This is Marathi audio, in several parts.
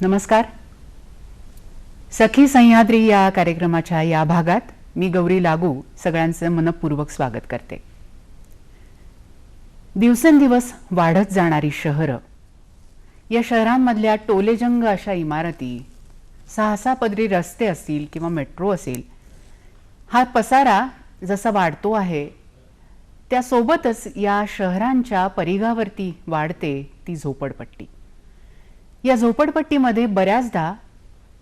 नमस्कार. सखी सह्याद्री या कार्यक्रमाच्या या भागात मी गौरी लागू सगळ्यांचं मनपूर्वक स्वागत करते. दिवसेंदिवस वाढत जाणारी शहरं, या शहरांमधल्या टोलेजंग अशा इमारती, 6-6 पदरी रस्ते असतील किंवा मेट्रो असेल, हा पसारा जसा वाढतो आहे त्यासोबतच या शहरांच्या परिघावरती वाढते ती झोपडपट्टी. या झोपडपट्टीमध्ये बऱ्याचदा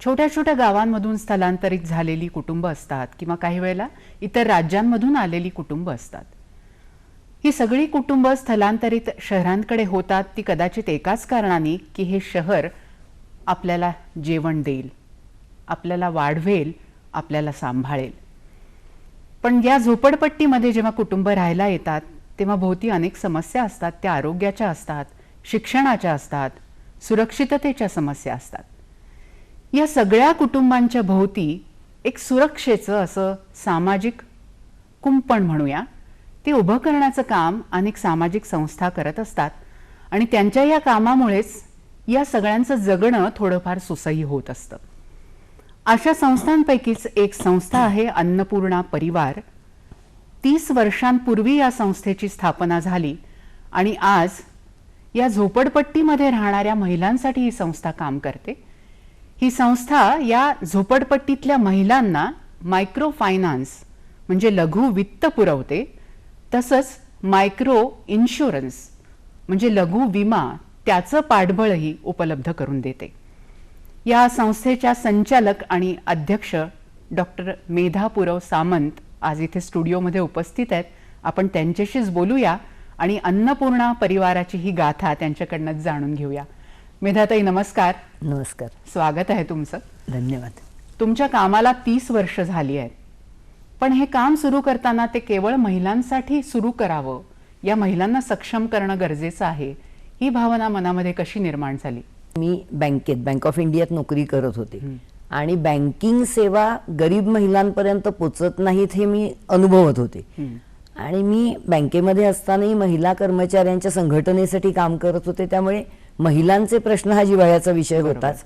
छोट्या छोट्या गावांमधून स्थलांतरित झालेली कुटुंब असतात किंवा काही वेळेला इतर राज्यांमधून आलेली कुटुंब असतात. ही सगळी कुटुंब स्थलांतरित शहरांकडे होतात ती कदाचित एकाच कारणाने की हे शहर आपल्याला जेवण देईल, आपल्याला वाढवेल, आपल्याला सांभाळेल. पण या झोपडपट्टीमध्ये जेव्हा कुटुंब राहायला येतात तेव्हा भोवती अनेक समस्या असतात. त्या आरोग्याच्या असतात, शिक्षणाच्या असतात, सुरक्षिततेच्या समस्या असतात. या सगळ्या कुटुंबांच्या भोवती एक सुरक्षेचं असं सामाजिक कुंपण म्हणूया ते उभं करण्याचं काम अनेक सामाजिक संस्था करत असतात आणि त्यांच्या या कामामुळेच या सगळ्यांचं जगणं थोडंफार सुसह्य होत असतं. अशा संस्थांपैकीच एक संस्था आहे अन्नपूर्णा परिवार. 30 वर्षांपूर्वी या संस्थेची स्थापना झाली आणि आज या झोपडपट्टीमध्ये राहणाऱ्या महिलांसाठी ही संस्था काम करते. ही संस्था या झोपडपट्टीतल्या महिलांना मायक्रो फायनान्स म्हणजे लघु वित्त पुरवते, तसंच मायक्रो इन्शुरन्स म्हणजे लघु विमा त्याचं पाठबळही उपलब्ध करून देते. या संस्थेच्या संचालक आणि अध्यक्ष डॉक्टर मेधा पुरव सामंत आज इथे स्टुडिओमध्ये उपस्थित आहेत. आपण त्यांच्याशीच बोलूया आणि अन्नपूर्णा परिवाराची ही गाथा त्यांच्याकडनं जाणून घेऊया. मेधाताई नमस्कार. नमस्कार. स्वागत आहे तुमचं. धन्यवाद. तुमच्या कामाला 30 वर्ष झाली आहेत, पण हे काम सुरू करताना ते केवळ महिलांसाठी सुरू करावं, या महिलांना सक्षम करणं गरजेचं आहे, ही भावना मनामध्ये कशी निर्माण झाली? मी बँक ऑफ इंडियात नोकरी करत होते आणि बँकिंग सेवा गरीब महिलांपर्यंत पोचत नाहीत हे मी अनुभवत होते. आणि मी बँकेमध्ये असतानाही महिला कर्मचाऱ्यांच्या संघटनेसाठी काम करत होते, त्यामुळे महिलांचे प्रश्न हा जिव्हाळ्याचा विषय होताच.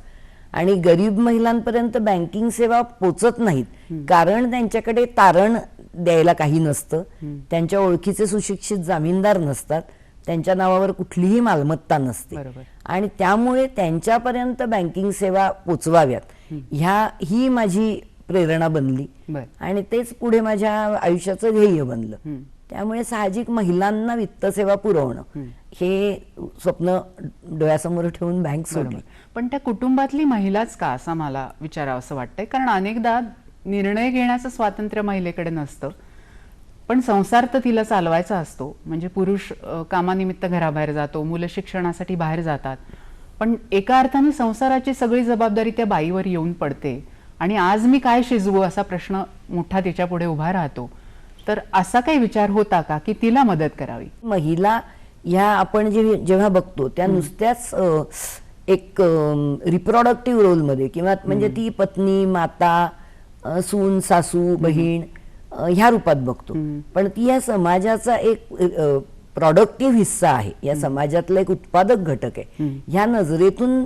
आणि गरीब महिलांपर्यंत बँकिंग सेवा पोचत नाहीत कारण त्यांच्याकडे तारण द्यायला काही नसतं, त्यांच्या ओळखीचे सुशिक्षित जामीनदार नसतात, त्यांच्या नावावर कुठलीही मालमत्ता नसते आणि त्यामुळे त्यांच्यापर्यंत बँकिंग सेवा पोचवाव्यात ही माझी प्रेरणा बनली आणि तेच पुढे माझ्या आयुष्याचं ध्येय बनलं. त्यामुळे साहजिक महिलांना वित्त सेवा पुरवणं हे स्वप्न डोळ्यासमोर ठेवून बँक सोडली. पण त्या कुटुंबातली महिलाच का असं मला विचारावं असं वाटतंय, कारण अनेकदा निर्णय घेण्याचं स्वातंत्र्य महिलेकडे नसतं, पण संसार तर तिला चालवायचा असतो. म्हणजे पुरुष कामानिमित्त घराबाहेर जातो, मुलं शिक्षणासाठी बाहेर जातात, पण एका अर्थाने संसाराची सगळी जबाबदारी त्या बाईवर येऊन पडते आणि आज मी काय शिजवू असा प्रश्न मोठा तिच्या पुढे उभा राहतो. तर असा काही विचार होता का की तिला मदत करावी? महिला ह्या आपण जेव्हा बघतो त्या नुसत्याच एक रिप्रोडक्टिव्ह रोलमध्ये किंवा म्हणजे ती पत्नी, माता, सून, सासू, बहीण ह्या रूपात बघतो, पण ती या समाजाचा एक प्रॉडक्टिव्ह हिस्सा आहे, या समाजातला एक उत्पादक घटक आहे. ह्या नजरेतून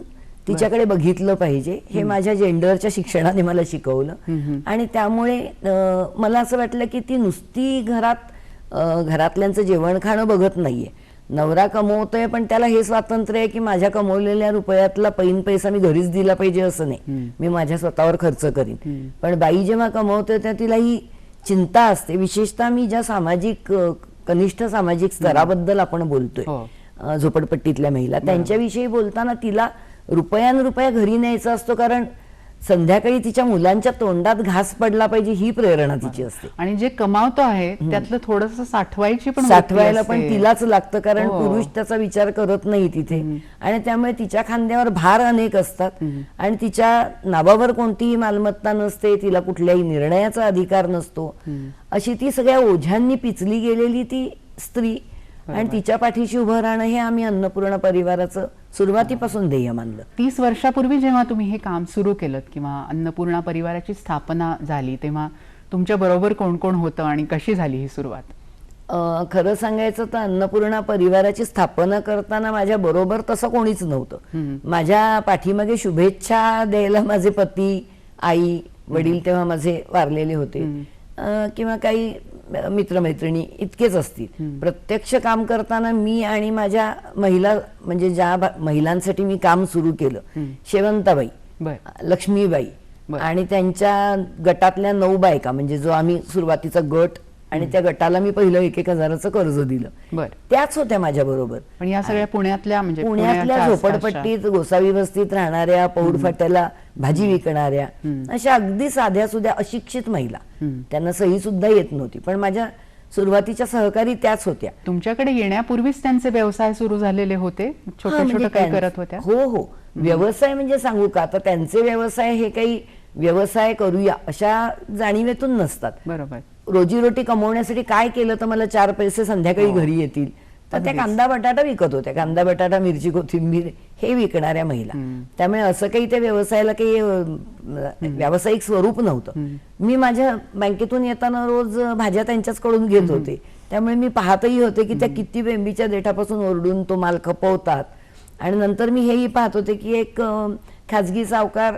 तिच्याकडे बघितलं पाहिजे हे माझ्या जेंडरच्या शिक्षणाने मला शिकवलं. आणि त्यामुळे मला असं वाटलं की ती नुसती घरातल्यांचं जेवण खाणं बघत नाहीये, नवरा कमवतोय पण त्याला हे स्वातंत्र्य आहे की माझ्या कमवलेल्या रुपयातला पैसा मी घरीच दिला पाहिजे असं नाही, मी माझ्या स्वतःवर खर्च करीन. पण बाई जेव्हा कमवते तेव्हा तिला ही चिंता असते. विशेषतः मी ज्या सामाजिक कनिष्ठ सामाजिक स्तराबद्दल आपण बोलतोय, झोपडपट्टीतल्या महिला, त्यांच्याविषयी बोलताना तिला रुपया घरी न्यायचा असतो, कारण संध्याकाळी तिच्या मुलांच्या तोंडात घास पडला पाहिजे ही प्रेरणा तिची असते. आणि जे कमावतो आहे त्यातलं थोडस साठवायची पण साठवायला पण तिलाच लागतं, कारण पुरुष त्याचा विचार करत नाही तिथे. आणि त्यामुळे तिच्या खांद्यावर भार अनेक असतात आणि तिच्या नावावर कोणतीही मालमत्ता नसते, तिला कुठल्याही निर्णयाचा अधिकार नसतो. अशी ती सगळ्या ओझ्यांनी पिचली गेलेली ती स्त्री, आणि तिच्या पाठीशी उभं राहणं हे आम्ही अन्नपूर्णा परिवाराचं सुरुवातीपासून ध्येय मानलं. 30 वर्षापूर्वी जेव्हा तुम्ही हे काम सुरू केलं किंवा अन्नपूर्णा परिवाराची स्थापना झाली, तेव्हा तुमच्या बरोबर कोण कोण होतं आणि कशी झाली ही सुरुवात? खरं सांगायचं तर अन्नपूर्णा परिवाराची स्थापना करताना माझ्या बरोबर तसं कोणीच नव्हतं. माझ्या पाठीमागे शुभेच्छा द्यायला माझे पती, आई, वडील तेव्हा माझे वारलेले होते, किंवा काही मित्रमैत्रिणी इतकेच असतील. प्रत्यक्ष काम करताना मी आणि माझ्या महिला, म्हणजे ज्या महिलांसाठी मी काम सुरू केलं, शेवंताबाई, लक्ष्मीबाई आणि त्यांच्या गटातल्या 9 बायका, म्हणजे जो आम्ही सुरुवातीचा गट, आणि त्या गटाला मी पहिलं 1,000 कर्ज दिलं, त्याच होत्या माझ्या बरोबर. पण या सगळ्या पुण्यातल्या, म्हणजे पुण्यातल्या झोपडपट्टीत गोसावी वस्तीत राहणाऱ्या, पौड फाट्याला भाजी विकणाऱ्या, अशा अगदी साध्या सुद्धा अशिक्षित महिला, त्यांना सही सुद्धा येत नव्हती, पण माझ्या सुरुवातीच्या सहकारी त्याच होत्या. तुमच्याकडे येण्यापूर्वीच त्यांचे व्यवसाय सुरू झालेले होते, छोटे छोटे काही करत होत्या? हो, व्यवसाय म्हणजे सांगू का, आता त्यांचे व्यवसाय हे काही व्यवसाय करूया अशा जाणीवेतून नसतात. बरोबर. रोजीरोटी कमवण्यासाठी काय केलं तर मला 4 पैसे संध्याकाळी घरी येतील, तर त्या कांदा बटाटा विकत होत्या. कांदा बटाटा, मिरची, कोथिंबीर हे विकणाऱ्या महिला. त्यामुळे असं काही त्या व्यवसायाला काही व्यावसायिक स्वरूप नव्हतं. मी माझ्या बँकेतून येताना रोज भाज्या त्यांच्याचकडून घेत होते, त्यामुळे मी पाहतही होते की त्या किती बेंबीच्या देठापासून ओरडून तो माल खपवतात. आणि नंतर मी हेही पाहत होते की एक खाजगी सावकार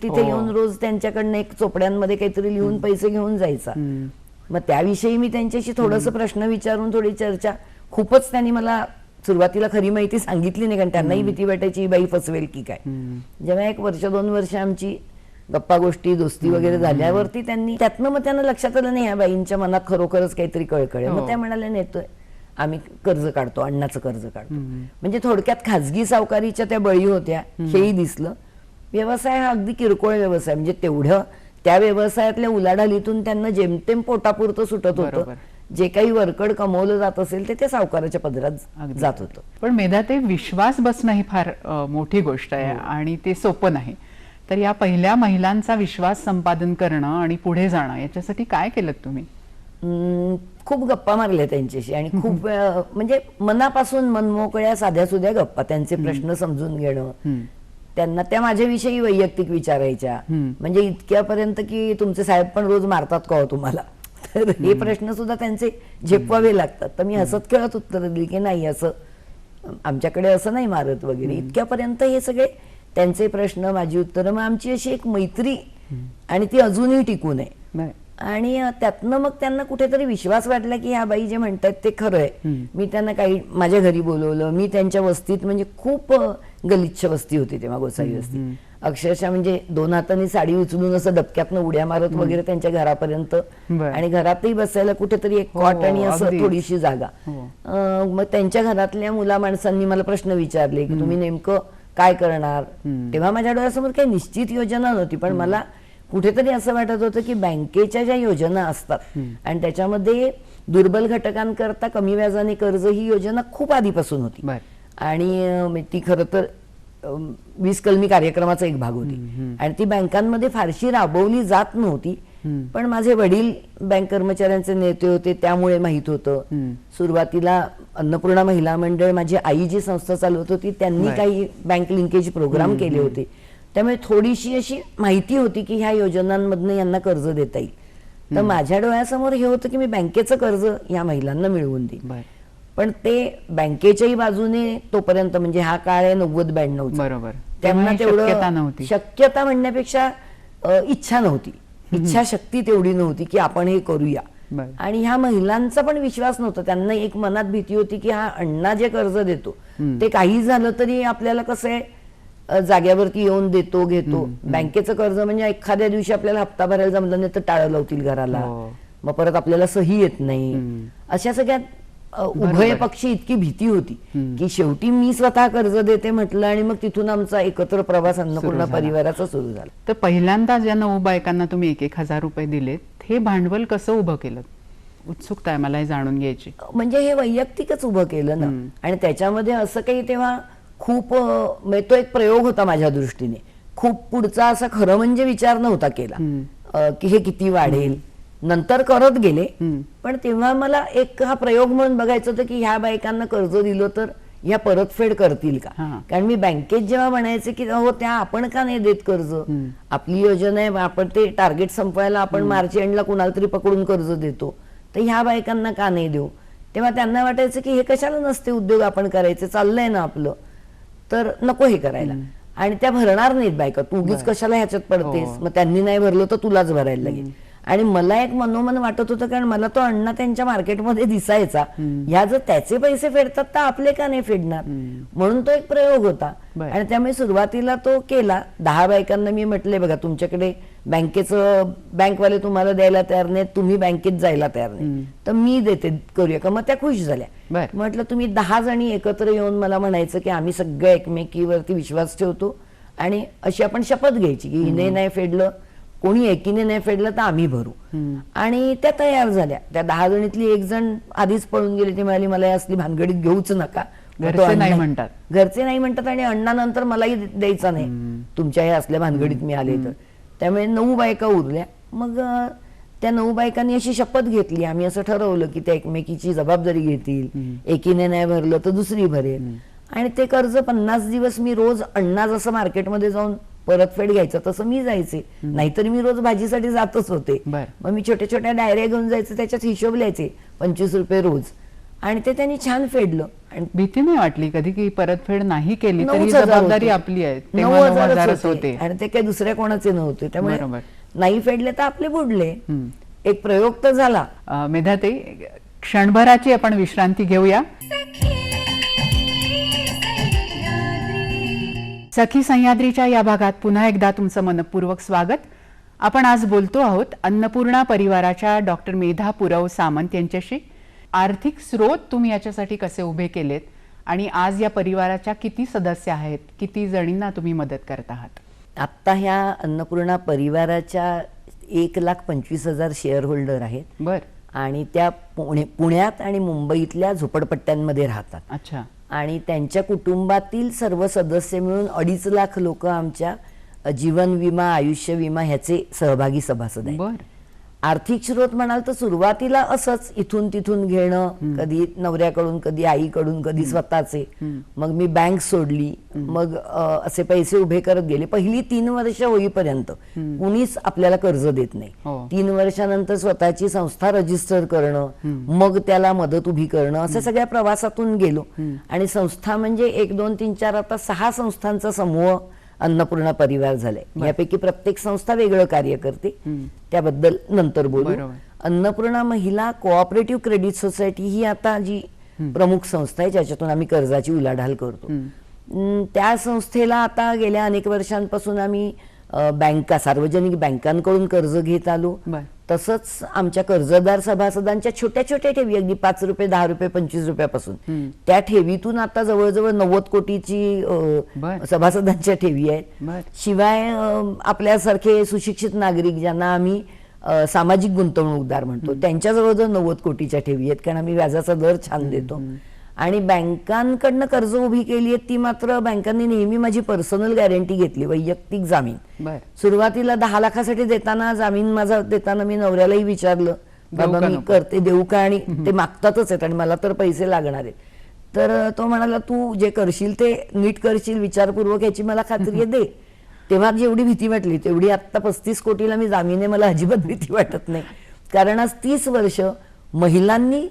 तिथे येऊन रोज त्यांच्याकडनं एक चोपड्यांमध्ये काहीतरी लिहून पैसे घेऊन जायचा. मग त्याविषयी मी त्यांच्याशी थोडंसं प्रश्न विचारून थोडी चर्चा, खूपच त्यांनी मला सुरुवातीला खरी माहिती सांगितली नाही, कारण त्यांनाही भीती वाटायची बाई फसवेल की काय. जेव्हा 1 वर्ष 2 वर्ष आमची गप्पा गोष्टी, दोस्ती वगैरे झाल्यावरती त्यांनी त्यातनं मग त्यांना लक्षात आलं नाही या बाईंच्या मनात खरोखरच काहीतरी कळकळ आहे. मग त्या म्हणाल्या, नेतोय आम्ही कर्ज काढतो, अण्णाचं कर्ज काढतो. म्हणजे थोडक्यात खाजगी सावकारीच्या त्या बळी होत्या हेही दिसलं. व्यवसाय हा अगदी किरकोळ व्यवसाय, म्हणजे तेवढं त्या व्यवसायातल्या उलाढालीतून त्यांना जेमतेम पोटापुरतं सुटत होतं. जे काही वरकड कमवलं जात असेल ते सावकाराच्या पदरात जात होतं. पण मेधा, ते विश्वास बसणं ही फार मोठी गोष्ट आहे आणि ते सोपं नाही. तर या पहिल्या महिलांचा विश्वास संपादन करणं आणि पुढे जाणं, याच्यासाठी काय केलं तुम्ही? खूप गप्पा मारल्या त्यांच्याशी, आणि खूप म्हणजे मनापासून मनमोकळ्या साध्या सुध्या गप्पा, त्यांचे प्रश्न समजून घेणं. त्यांना त्या माझ्याविषयी वैयक्तिक विचारायच्या, म्हणजे इतक्यापर्यंत की तुमचे साहेब पण रोज मारतात का हो तुम्हाला, तर हे प्रश्न सुद्धा त्यांचे झेपवावे लागतात. तर मी हसत खेळत उत्तर दिली की नाही, असं आमच्याकडे असं नाही मारत वगैरे. इतक्यापर्यंत हे सगळे त्यांचे प्रश्न, माझी उत्तरं. मग आमची अशी एक मैत्री, आणि ती अजूनही टिकून आहे. आणि त्यातनं मग त्यांना कुठेतरी विश्वास वाटला की ह्या बाई जे म्हणतात ते खरं आहे. मी त्यांना काही माझ्या घरी बोलवलं. मी त्यांच्या वस्तीत, म्हणजे खूप गलिच्छ वस्ती होती तेव्हा, गोसावी वस्ती, अक्षरशः म्हणजे 2 हातांनी साडी उचलून असं डबक्यातनं उड्या मारत वगैरे त्यांच्या घरापर्यंत, आणि घरातही बसायला कुठेतरी एक कॉट आणि असं थोडीशी जागा. मग त्यांच्या घरातल्या मुला माणसांनी मला प्रश्न विचारले की तुम्ही नेमकं काय करणार. तेव्हा माझ्या डोळ्यासमोर काही निश्चित योजना नव्हती, पण मला कुठेतरी असं वाटत होतं की बँकेच्या ज्या योजना असतात आणि त्याच्यामध्ये दुर्बल घटकांकरता कमी व्याजाने कर्ज, ही योजना खूप आधीपासून होती. आणि ती खरं तर 20 कलमी कार्यक्रमाचा एक भाग होती, आणि ती बँकांमध्ये फारशी राबवली जात नव्हती. पण माझे वडील बँक कर्मचाऱ्यांचे नेते होते, त्यामुळे माहित होतं. सुरुवातीला अन्नपूर्णा महिला मंडळ, माझी आई जी संस्था चालवत होती, त्यांनी काही बँक लिंकेज प्रोग्राम केले होते. त्यामुळे थोडीशी अशी माहिती होती की ह्या योजनांमधनं यांना कर्ज देता येईल. तर माझ्या डोळ्यासमोर हे होतं की मी बँकेचं कर्ज या महिलांना मिळवून देईन. पण ते बँकेच्याही बाजूने तोपर्यंत, म्हणजे हा काळ आहे 90-92, बरोबर, त्यांना तेवढं शक्यता म्हणण्यापेक्षा इच्छा नव्हती, इच्छाशक्ती तेवढी नव्हती की आपण हे करूया. बरं. आणि ह्या महिलांचा पण विश्वास नव्हता. त्यांना एक मनात भीती होती की हा अण्णा जे कर्ज देतो ते काही झालं तरी आपल्याला कसं आहे जाग्यावरती येऊन देतो घेतो. बँकेचं कर्ज म्हणजे एखाद्या दिवशी आपल्याला हप्ता भरायला जमलं नाही तर टाळं लावतील घराला, हो. मग परत आपल्याला सही येत नाही. अशा सगळ्यात उभय पक्षी इतकी भीती होती की शेवटी मी स्वतः कर्ज देते म्हटलं आणि मग तिथून आमचा एकत्र प्रवास अन्नपूर्णा परिवाराचा सुरू झाला. तर पहिल्यांदा ज्या 9 बायकांना तुम्ही 1,000 रुपये दिलेत हे भांडवल कसं उभं केलं? उत्सुकता आहे मला हे जाणून घ्यायची. म्हणजे हे वैयक्तिकच उभं केलं ना. आणि त्याच्यामध्ये असं काही तेव्हा खूप म्हणजे तो एक प्रयोग होता माझ्या दृष्टीने. खूप पुढचा असा खरं म्हणजे विचार नव्हता केला की हे किती वाढेल. नंतर करत गेले, पण तेव्हा मला एक हा प्रयोग म्हणून बघायचं होतं की ह्या बायकांना कर्ज दिलं तर ह्या परतफेड करतील का. कारण मी बँकेत जेव्हा म्हणायचे की हो त्या आपण का नाही देत कर्ज, आपली योजना आहे, आपण ते टार्गेट संपवायला आपण मार्च एंडला कुणाला तरी पकडून कर्ज देतो, तर ह्या बायकांना का नाही देऊ. तेव्हा त्यांना वाटायचं की हे कशाला नसते उद्योग आपण करायचे, चाललंय ना आपलं, तर नको हे करायला. आणि त्या भरणार नाहीत बायका, तू उगीच कशाला ह्याच्यात पडतेस, मग त्यांनी नाही भरलं तर तुलाच भरायला लागेल. आणि मला एक मनोमन वाटत होतं, कारण मला तो अण्णा त्यांच्या मार्केटमध्ये दिसायचा, ह्या जर त्याचे पैसे फेडतात तर आपले का नाही फेडणार. म्हणून तो एक प्रयोग होता. आणि त्यामुळे सुरुवातीला तो केला. 10 बायकांना मी म्हटले बघा तुमच्याकडे बँकेचं बँकवाले तुम्हाला द्यायला तयार नाहीत, तुम्ही बँकेत जायला तयार नाही, तर मी देते, करूया का. मग त्या खुश झाल्या. म्हटलं तुम्ही 10 जणी एकत्र येऊन मला म्हणायचं की आम्ही सगळ्या एकमेकीवरती विश्वास ठेवतो आणि अशी आपण शपथ घ्यायची की हिने नाही फेडलं, कोणी एकीने नाही फेडलं तर आम्ही भरू. आणि त्या तयार झाल्या. त्या 10 जणीतली एक जण आधीच पळून गेली. ती म्हणाली मला असली भानगडीत घेऊच नका, घरचे नाही म्हणतात. घरचे नाही म्हणतात आणि अण्णा नंतर मलाही द्यायचा नाही तुमच्या हे असल्या भानगडीत मी आले तर. त्यामुळे 9 बायका उरल्या. मग त्या 9 बायकांनी अशी शपथ घेतली, आम्ही असं ठरवलं की त्या एकमेकीची जबाबदारी घेतील, एकीने नाही भरलं तर दुसरी भरेल. आणि ते कर्ज 50 दिवस मी रोज अण्णा जसं मार्केटमध्ये जाऊन परतफेड घ्यायचं तसं मी जायचे, नाहीतर मी रोज भाजीसाठी जातच होते. मग मी छोट्या छोट्या डायऱ्या घेऊन जायचे, त्याच्यात हिशोब लिहायचे, 25 रुपये रोज. आणि ते त्यांनी छान फेडलं. आणि भीती नाही वाटली कधी की परतफेड नाही केली तरी जबाबदारी आपली आहे? 9,000 होते आणि ते काही दुसऱ्या कोणाचे नव्हते. त्यामुळे नाही फेडले तर आपले बुडले. एक प्रयोग तर झाला. मेधाताई, क्षणभराची आपण विश्रांती घेऊया. सखी सह्याद्रीच्या या भागात पुन्हा एकदा तुमचं मनपूर्वक स्वागत. आपण आज बोलतो आहोत अन्नपूर्णा परिवाराच्या डॉक्टर मेधा पुरव सामंत यांच्याशी. आर्थिक स्रोत तुम्ही याच्यासाठी कसे उभे केलेत आणि आज या परिवाराच्या किती सदस्य आहेत, किती जणींना तुम्ही मदत करत आहात? आत्ता ह्या अन्नपूर्णा परिवाराच्या 1,25,000 शेअर होल्डर आहेत. आणि त्या पुण्यात आणि मुंबईतल्या झोपडपट्ट्यांमध्ये राहतात. अच्छा. आणि त्यांच्या कुटुंबातील सर्व सदस्य मिळून 2.5 लाख लोक आमच्या जीवन विमा, आयुष्य विमा ह्याचे सहभागी सभासद आहेत. आर्थिक स्रोत म्हणाल तर सुरुवातीला असंच इथून तिथून घेणं, कधी नवऱ्याकडून, कधी आईकडून, कधी स्वतःचे. मग मी बँक सोडली, मग असे पैसे उभे करत गेले. पहिली 3 वर्ष होईपर्यंत कुणीच आपल्याला कर्ज देत नाही. 3 वर्षानंतर स्वतःची संस्था रजिस्टर करणं, मग त्याला मदत उभी करणं, असं सगळ्या प्रवासातून गेलो. आणि संस्था म्हणजे 1, 2, 3, 4 आता 6 संस्थांचा समूह अन्नपूर्णा परिवार झाले. यापैकी प्रत्येक संस्था वेगळं कार्य करते, त्याबद्दल नंतर बोलू. अन्नपूर्णा महिला कोऑपरेटिव्ह क्रेडिट सोसायटी ही आता जी प्रमुख संस्था आहे ज्याच्यातून आम्ही कर्जाची उलाढाल करतो. त्या संस्थेला आता गेल्या अनेक वर्षांपासून आम्ही बँका, सार्वजनिक बँकांकडून कर्ज घेत आलो. तसंच आमच्या कर्जदार सभासदांच्या छोट्या छोट्या ठेवी, अगदी 5 रुपये, 10 रुपये, 25 रुपयापासून, त्या ठेवीतून आता जवळजवळ 90 कोटीची सभासदांच्या ठेवी आहेत. शिवाय आपल्यासारखे सुशिक्षित नागरिक ज्यांना आम्ही सामाजिक गुंतवणूकदार म्हणतो, त्यांच्या जवळजवळ 90 कोटीच्या ठेवी आहेत, कारण आम्ही व्याजाचा दर छान देतो. आणि बँकांकडनं कर्ज उभी केली आहेत ती मात्र बँकांनी नेहमी माझी पर्सनल गॅरंटी घेतली, वैयक्तिक जामीन. सुरुवातीला 10 लाखासाठी देताना, जामीन माझा देताना मी नवऱ्यालाही विचारलं, बाबा मी करते, देऊ का? आणि ते मागतातच आहेत आणि मला तर पैसे लागणार आहेत. तर तो म्हणाला तू जे करशील ते नीट करशील, विचारपूर्वक, याची मला खात्री आहे, दे. तेव्हा जेवढी भीती वाटली तेवढी आता 35 कोटीला मी जामीन आहे, मला अजिबात भीती वाटत नाही. कारण आज 30 वर्ष महिलांनी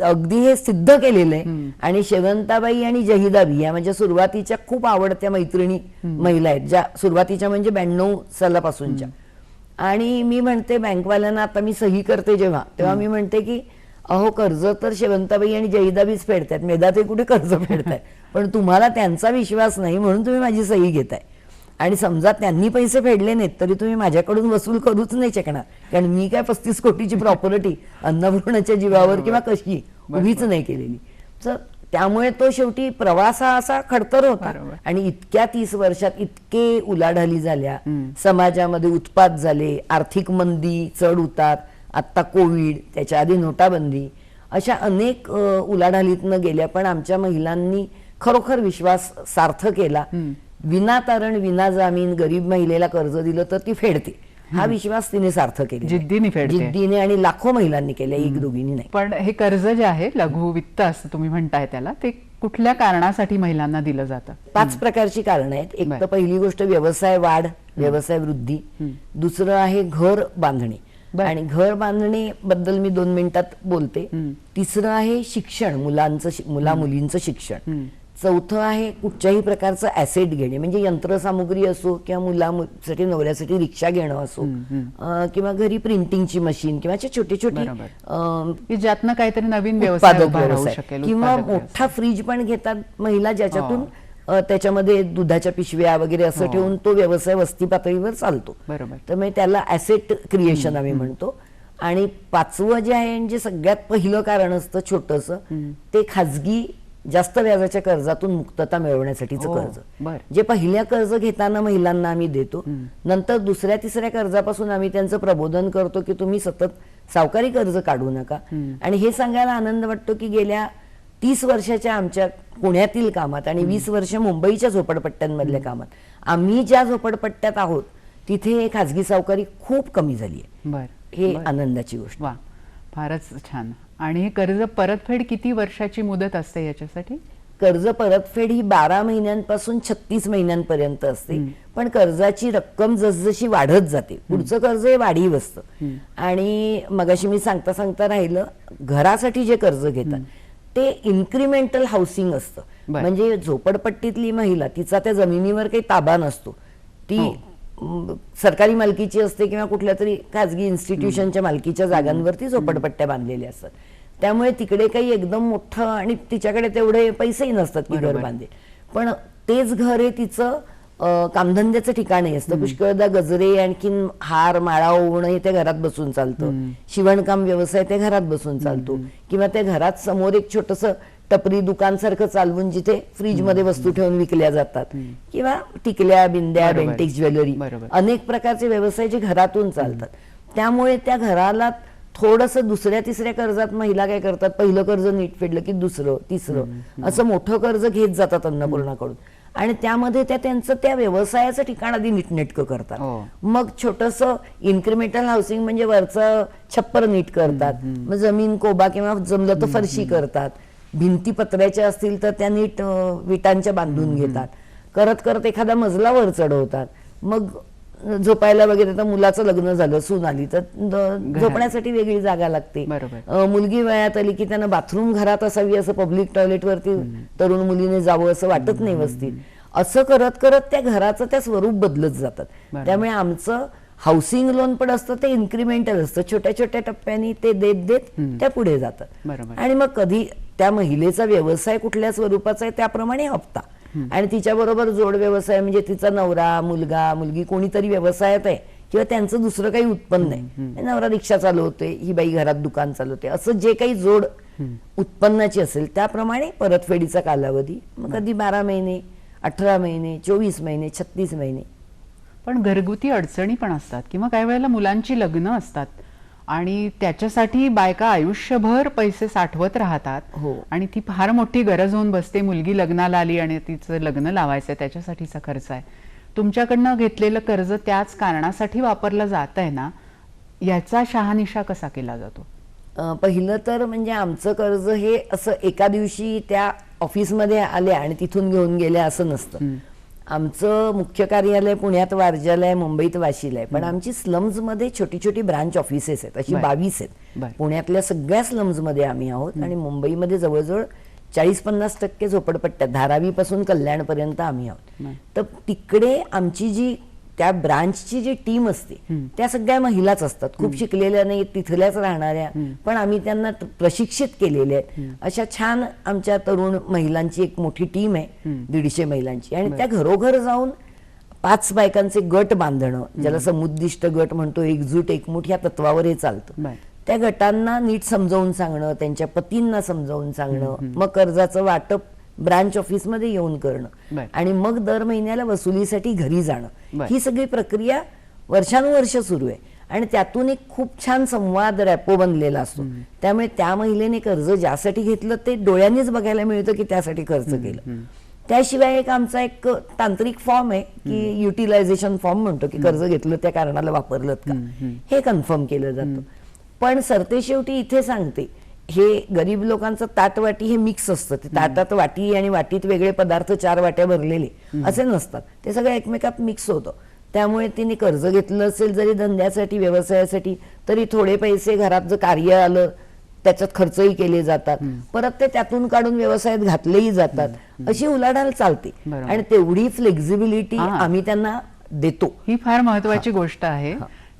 अगदी हे सिद्ध केलेलं आहे. आणि शेवंताबाई आणि जहिदाबाई या म्हणजे सुरुवातीच्या खूप आवडत्या मैत्रिणी महिला आहेत, ज्या सुरुवातीच्या म्हणजे 92 सालापासूनच्या. आणि मी म्हणते बँकवाल्यांना, आता मी सही करते जेव्हा, तेव्हा मी म्हणते की अहो कर्ज तर शेवंताबाई आणि जयीदाबीच फेडतायत, मेधाताई कुठे कर्ज फेडतायत, पण तुम्हाला त्यांचा विश्वास नाही म्हणून तुम्ही माझी सही घेताय. आणि समजा त्यांनी पैसे फेडले नाहीत तरी तुम्ही माझ्याकडून वसूल करूच नाही शकणार, कारण मी काय 35 कोटीची प्रॉपर्टी अन्नपूर्णाच्या जीवावर किंवा कशी उभीच नाही केलेली. तर त्यामुळे तो शेवटी प्रवास हा असा खडतर होता. आणि इतक्या 30 वर्षात इतके उलाढाली झाल्या, समाजामध्ये उत्पात झाले, आर्थिक मंदी, चढ उतार, आत्ता कोविड, त्याच्या आधी नोटाबंदी, अशा अनेक उलाढालीतनं गेल्या, पण आमच्या महिलांनी खरोखर विश्वास सार्थ केला. विनातारण विना जामीन गरीब महिलेला कर्ज दिलं तर ती फेडते, हा विश्वास तिने सार्थ केला, जिद्दीने फेडते. जिद्दीने, आणि लाखो महिलांनी केले, एक दोघींनी नाही. पण हे कर्ज जे आहे लघु वित्त असं तुम्ही म्हणताय त्याला, ते कुठल्या कारणासाठी महिलांना दिलं जातं? 5 प्रकारची कारणं आहेत. एक तर पहिली गोष्ट व्यवसाय वाढ, व्यवसाय वृद्धी. दुसरं आहे घर बांधणे, आणि घर बांधणे बद्दल मी 2 मिनिटात बोलते. तिसरं आहे शिक्षण, मुला मुलींचं शिक्षण. चौथं आहे कुठच्याही प्रकारचं ऍसेट घेणे, म्हणजे यंत्रसामुग्री असो किंवा मुलासाठी नवऱ्यासाठी रिक्षा घेणं असो, किंवा घरी प्रिंटिंगची मशीन किंवा छोटे छोटे ज्यातनं काहीतरी नवीन व्यवसाय उभा राहू शकेल, किंवा मोठा फ्रीज पण घेतात महिला, ज्याच्यातून त्याच्यामध्ये दुधाच्या पिशव्या वगैरे असं ठेवून तो व्यवसाय वस्ती पातळीवर चालतो. तर मग त्याला ऍसेट क्रिएशन आम्ही म्हणतो. आणि 5वं जे आहे, जे सगळ्यात पहिलं कारण असतं छोटंसं, ते खाजगी जास्त व्याजाच्या कर्जातून मुक्तता मिळवण्यासाठीचं कर्ज, जे पहिल्या कर्ज घेताना महिलांना आम्ही देतो. नंतर 2ऱ्या 3ऱ्या कर्जापासून आम्ही त्यांचं प्रबोधन करतो की तुम्ही सतत सावकारी कर्ज काढू नका. आणि हे सांगायला आनंद वाटतो की गेल्या 30 वर्षाच्या आमच्या पुण्यातील कामात आणि 20 वर्ष मुंबईच्या झोपडपट्ट्यांमधल्या कामात, आम्ही ज्या झोपडपट्ट्यात आहोत तिथे खाजगी सावकारी खूप कमी झाली आहे. हे आनंदाची गोष्ट. वा, फारच छान. आणि हे कर्ज परतफेड किती वर्षाची मुदत असते याच्यासाठी? कर्ज परतफेड ही 12 महिन्यांपासून 36 महिन्यांपर्यंत असते, पण कर्जाची रक्कम जसजशी वाढत जाते, पुढचं कर्ज हे वाढीव असतं. आणि मगाशी मी सांगता सांगता राहिलं, घरासाठी जे कर्ज घेतात ते इन्क्रिमेंटल हाऊसिंग असतं. म्हणजे झोपडपट्टीतली महिला, तिचा त्या जमिनीवर काही ताबा नसतो, ती सरकारी मालकीची असते किंवा कुठल्या तरी खाजगी इन्स्टिट्यूशनच्या मालकीच्या जागांवरती झोपडपट्ट्या बांधलेल्या असतात. त्यामुळे तिकडे काही एकदम मोठं, आणि तिच्याकडे तेवढे पैसेही नसतात की घर बांधेल, पण तेच घर हे तिचं कामधंद्याचं ठिकाणही असतं. पुष्कळदा गजरे, आणखीन हार माळा ओवणं हे त्या घरात बसून चालतं, शिवणकाम व्यवसाय ते घरात बसून चालतो, किंवा त्या घरात समोर एक छोटंसं टपरी दुकान सारखं चालवून जिथे फ्रीज मध्ये वस्तू ठेवून विकल्या जातात, किंवा टिकल्या, बिंद्या, बेंटिक्स, ज्वेलरी, अनेक प्रकारचे व्यवसाय जे घरातून चालतात. त्यामुळे त्या घराला थोडंसं 2ऱ्या 3ऱ्या कर्जात महिला काय करतात, पहिलं कर्ज नीट फेडलं की 2रं 3रं असं मोठं कर्ज घेत जातात अन्नपूर्णाकडून, आणि त्यामध्ये त्यांचं त्या व्यवसायाचं ठिकाण आधी नीटनेटकं करतात. मग छोटंसं इन्क्रिमेंटल हाऊसिंग म्हणजे वरचं छप्पर नीट करतात, मग जमीन कोबा किंवा जमलं तर फरशी करतात, भिंती पत्र्याच्या असतील तर त्या नीट विटांच्या बांधून घेतात, करत करत एखादा मजला वर चढवतात. मग झोपायला वगैरे, तर मुलाचं लग्न झालं, सून आली तर झोपण्यासाठी वेगळी जागा लागते. मुलगी वयात आली की त्यांना बाथरूम घरात असावी, असं पब्लिक टॉयलेट वरती तरुण मुलीने जावं असं वाटत नाही वस्तीत. असं करत करत त्या घराचं त्या स्वरूप बदलत जातात. त्यामुळे आमचं हाऊसिंग लोन पण असतं, ते इन्क्रिमेंटल असतं, छोट्या छोट्या टप्प्यांनी ते देत देत त्या पुढे जातात. आणि मग कधी त्या महिलेचा व्यवसाय कुठल्या स्वरूपाचा आहे त्याप्रमाणे हप्ता, आणि तिच्या बरोबर जोड व्यवसाय म्हणजे तिचा नवरा, मुलगा, मुलगी कोणीतरी व्यवसायात आहे, किंवा त्यांचं दुसरं काही उत्पन्न आहे, नवरा रिक्षा चालवते, ही बाई घरात दुकान चालवते, असं जे काही जोड उत्पन्नाची असेल त्याप्रमाणे परतफेडीचा कालावधी, मग कधी 12 महिने, 18 महिने, 24 महिने, 36 महिने. पण घरगुती अडचणी पण असतात, किंवा काही वेळेला मुलांची लग्न असतात, आणि त्याच्यासाठी बायका आयुष्यभर पैसे साठवत राहतात, आणि ती फार मोठी गरज होऊन बसते, मुलगी लग्नाला आली आणि तिचं लग्न लावायचं, त्याच्यासाठीचा खर्च आहे. तुमच्याकडनं घेतलेलं कर्ज त्याच कारणासाठी वापरलं जात आहे ना, याचा शहानिशा कसा केला जातो? पहिलं तर म्हणजे आमचं कर्ज हे असं एका दिवशी त्या ऑफिसमध्ये आल्या आणि तिथून घेऊन गेल्या असं नसतं. आमचं मुख्य कार्यालय पुण्यात वारजाला आहे, मुंबईत वाशीला आहे, पण आमची स्लम्स मध्ये छोटी छोटी ब्रांच ऑफिसेस आहेत, अशी 22 आहेत. पुण्यातल्या सगळ्या स्लम्स मध्ये आम्ही आहोत, आणि मुंबईमध्ये जवळजवळ 40-50% झोपडपट्ट्यात, धारावी पासून कल्याणपर्यंत आम्ही आहोत. तर तिकडे आमची जी त्या ब्रांचची जी टीम असते त्या सगळ्या महिलाच असतात, खूप शिकलेल्या नाही, तिथल्याच राहणाऱ्या, पण आम्ही त्यांना प्रशिक्षित केलेले आहेत. अशा छान आमच्या तरुण महिलांची एक मोठी टीम आहे, 150 महिलांची, आणि त्या घरोघर जाऊन 5 बायकांचे गट बांधणं, ज्याला समुद्दिष्ट गट म्हणतो, एकजूट एकमुठ, या तत्वावर हे चालतं. त्या गटांना नीट समजावून सांगणं, त्यांच्या पतींना समजावून सांगणं, मग कर्जाचं वाटप ब्रांच ऑफिसमध्ये येऊन करणं, आणि मग दर महिन्याला वसुलीसाठी घरी जाणं, ही सगळी प्रक्रिया वर्षानुवर्ष सुरू आहे. आणि त्यातून एक खूप छान संवाद, रॅपो बनलेला असतो. त्यामुळे त्या महिलेने कर्ज ज्यासाठी घेतलं ते डोळ्यांनीच बघायला मिळतं की त्यासाठी खर्च केलं. त्याशिवाय एक आमचा एक तांत्रिक फॉर्म आहे की युटिलायझेशन फॉर्म म्हणतो, की कर्ज घेतलं त्या कारणाला वापरलं का, हे कन्फर्म केलं जातं. पण सरतेशेवटी इथे सांगते, हे गरीब लोकांचं ताटवाटी हे मिक्स असतं. ते ताटात वाटी आणि वाटीत वेगळे पदार्थ 4 वाट्या भरलेले असे नसतात, ते सगळं एकमेकात मिक्स होतं. त्यामुळे तिने कर्ज घेतलं असेल जरी धंद्यासाठी, व्यवसायासाठी, तरी थोडे पैसे घरात जर कार्य आलं त्याच्यात खर्चही केले जातात, परत ते त्यातून काढून व्यवसायात घातलेही जातात. अशी उलाढाल चालते आणि तेवढी फ्लेक्झिबिलिटी आम्ही त्यांना देतो. ही फार महत्वाची गोष्ट आहे,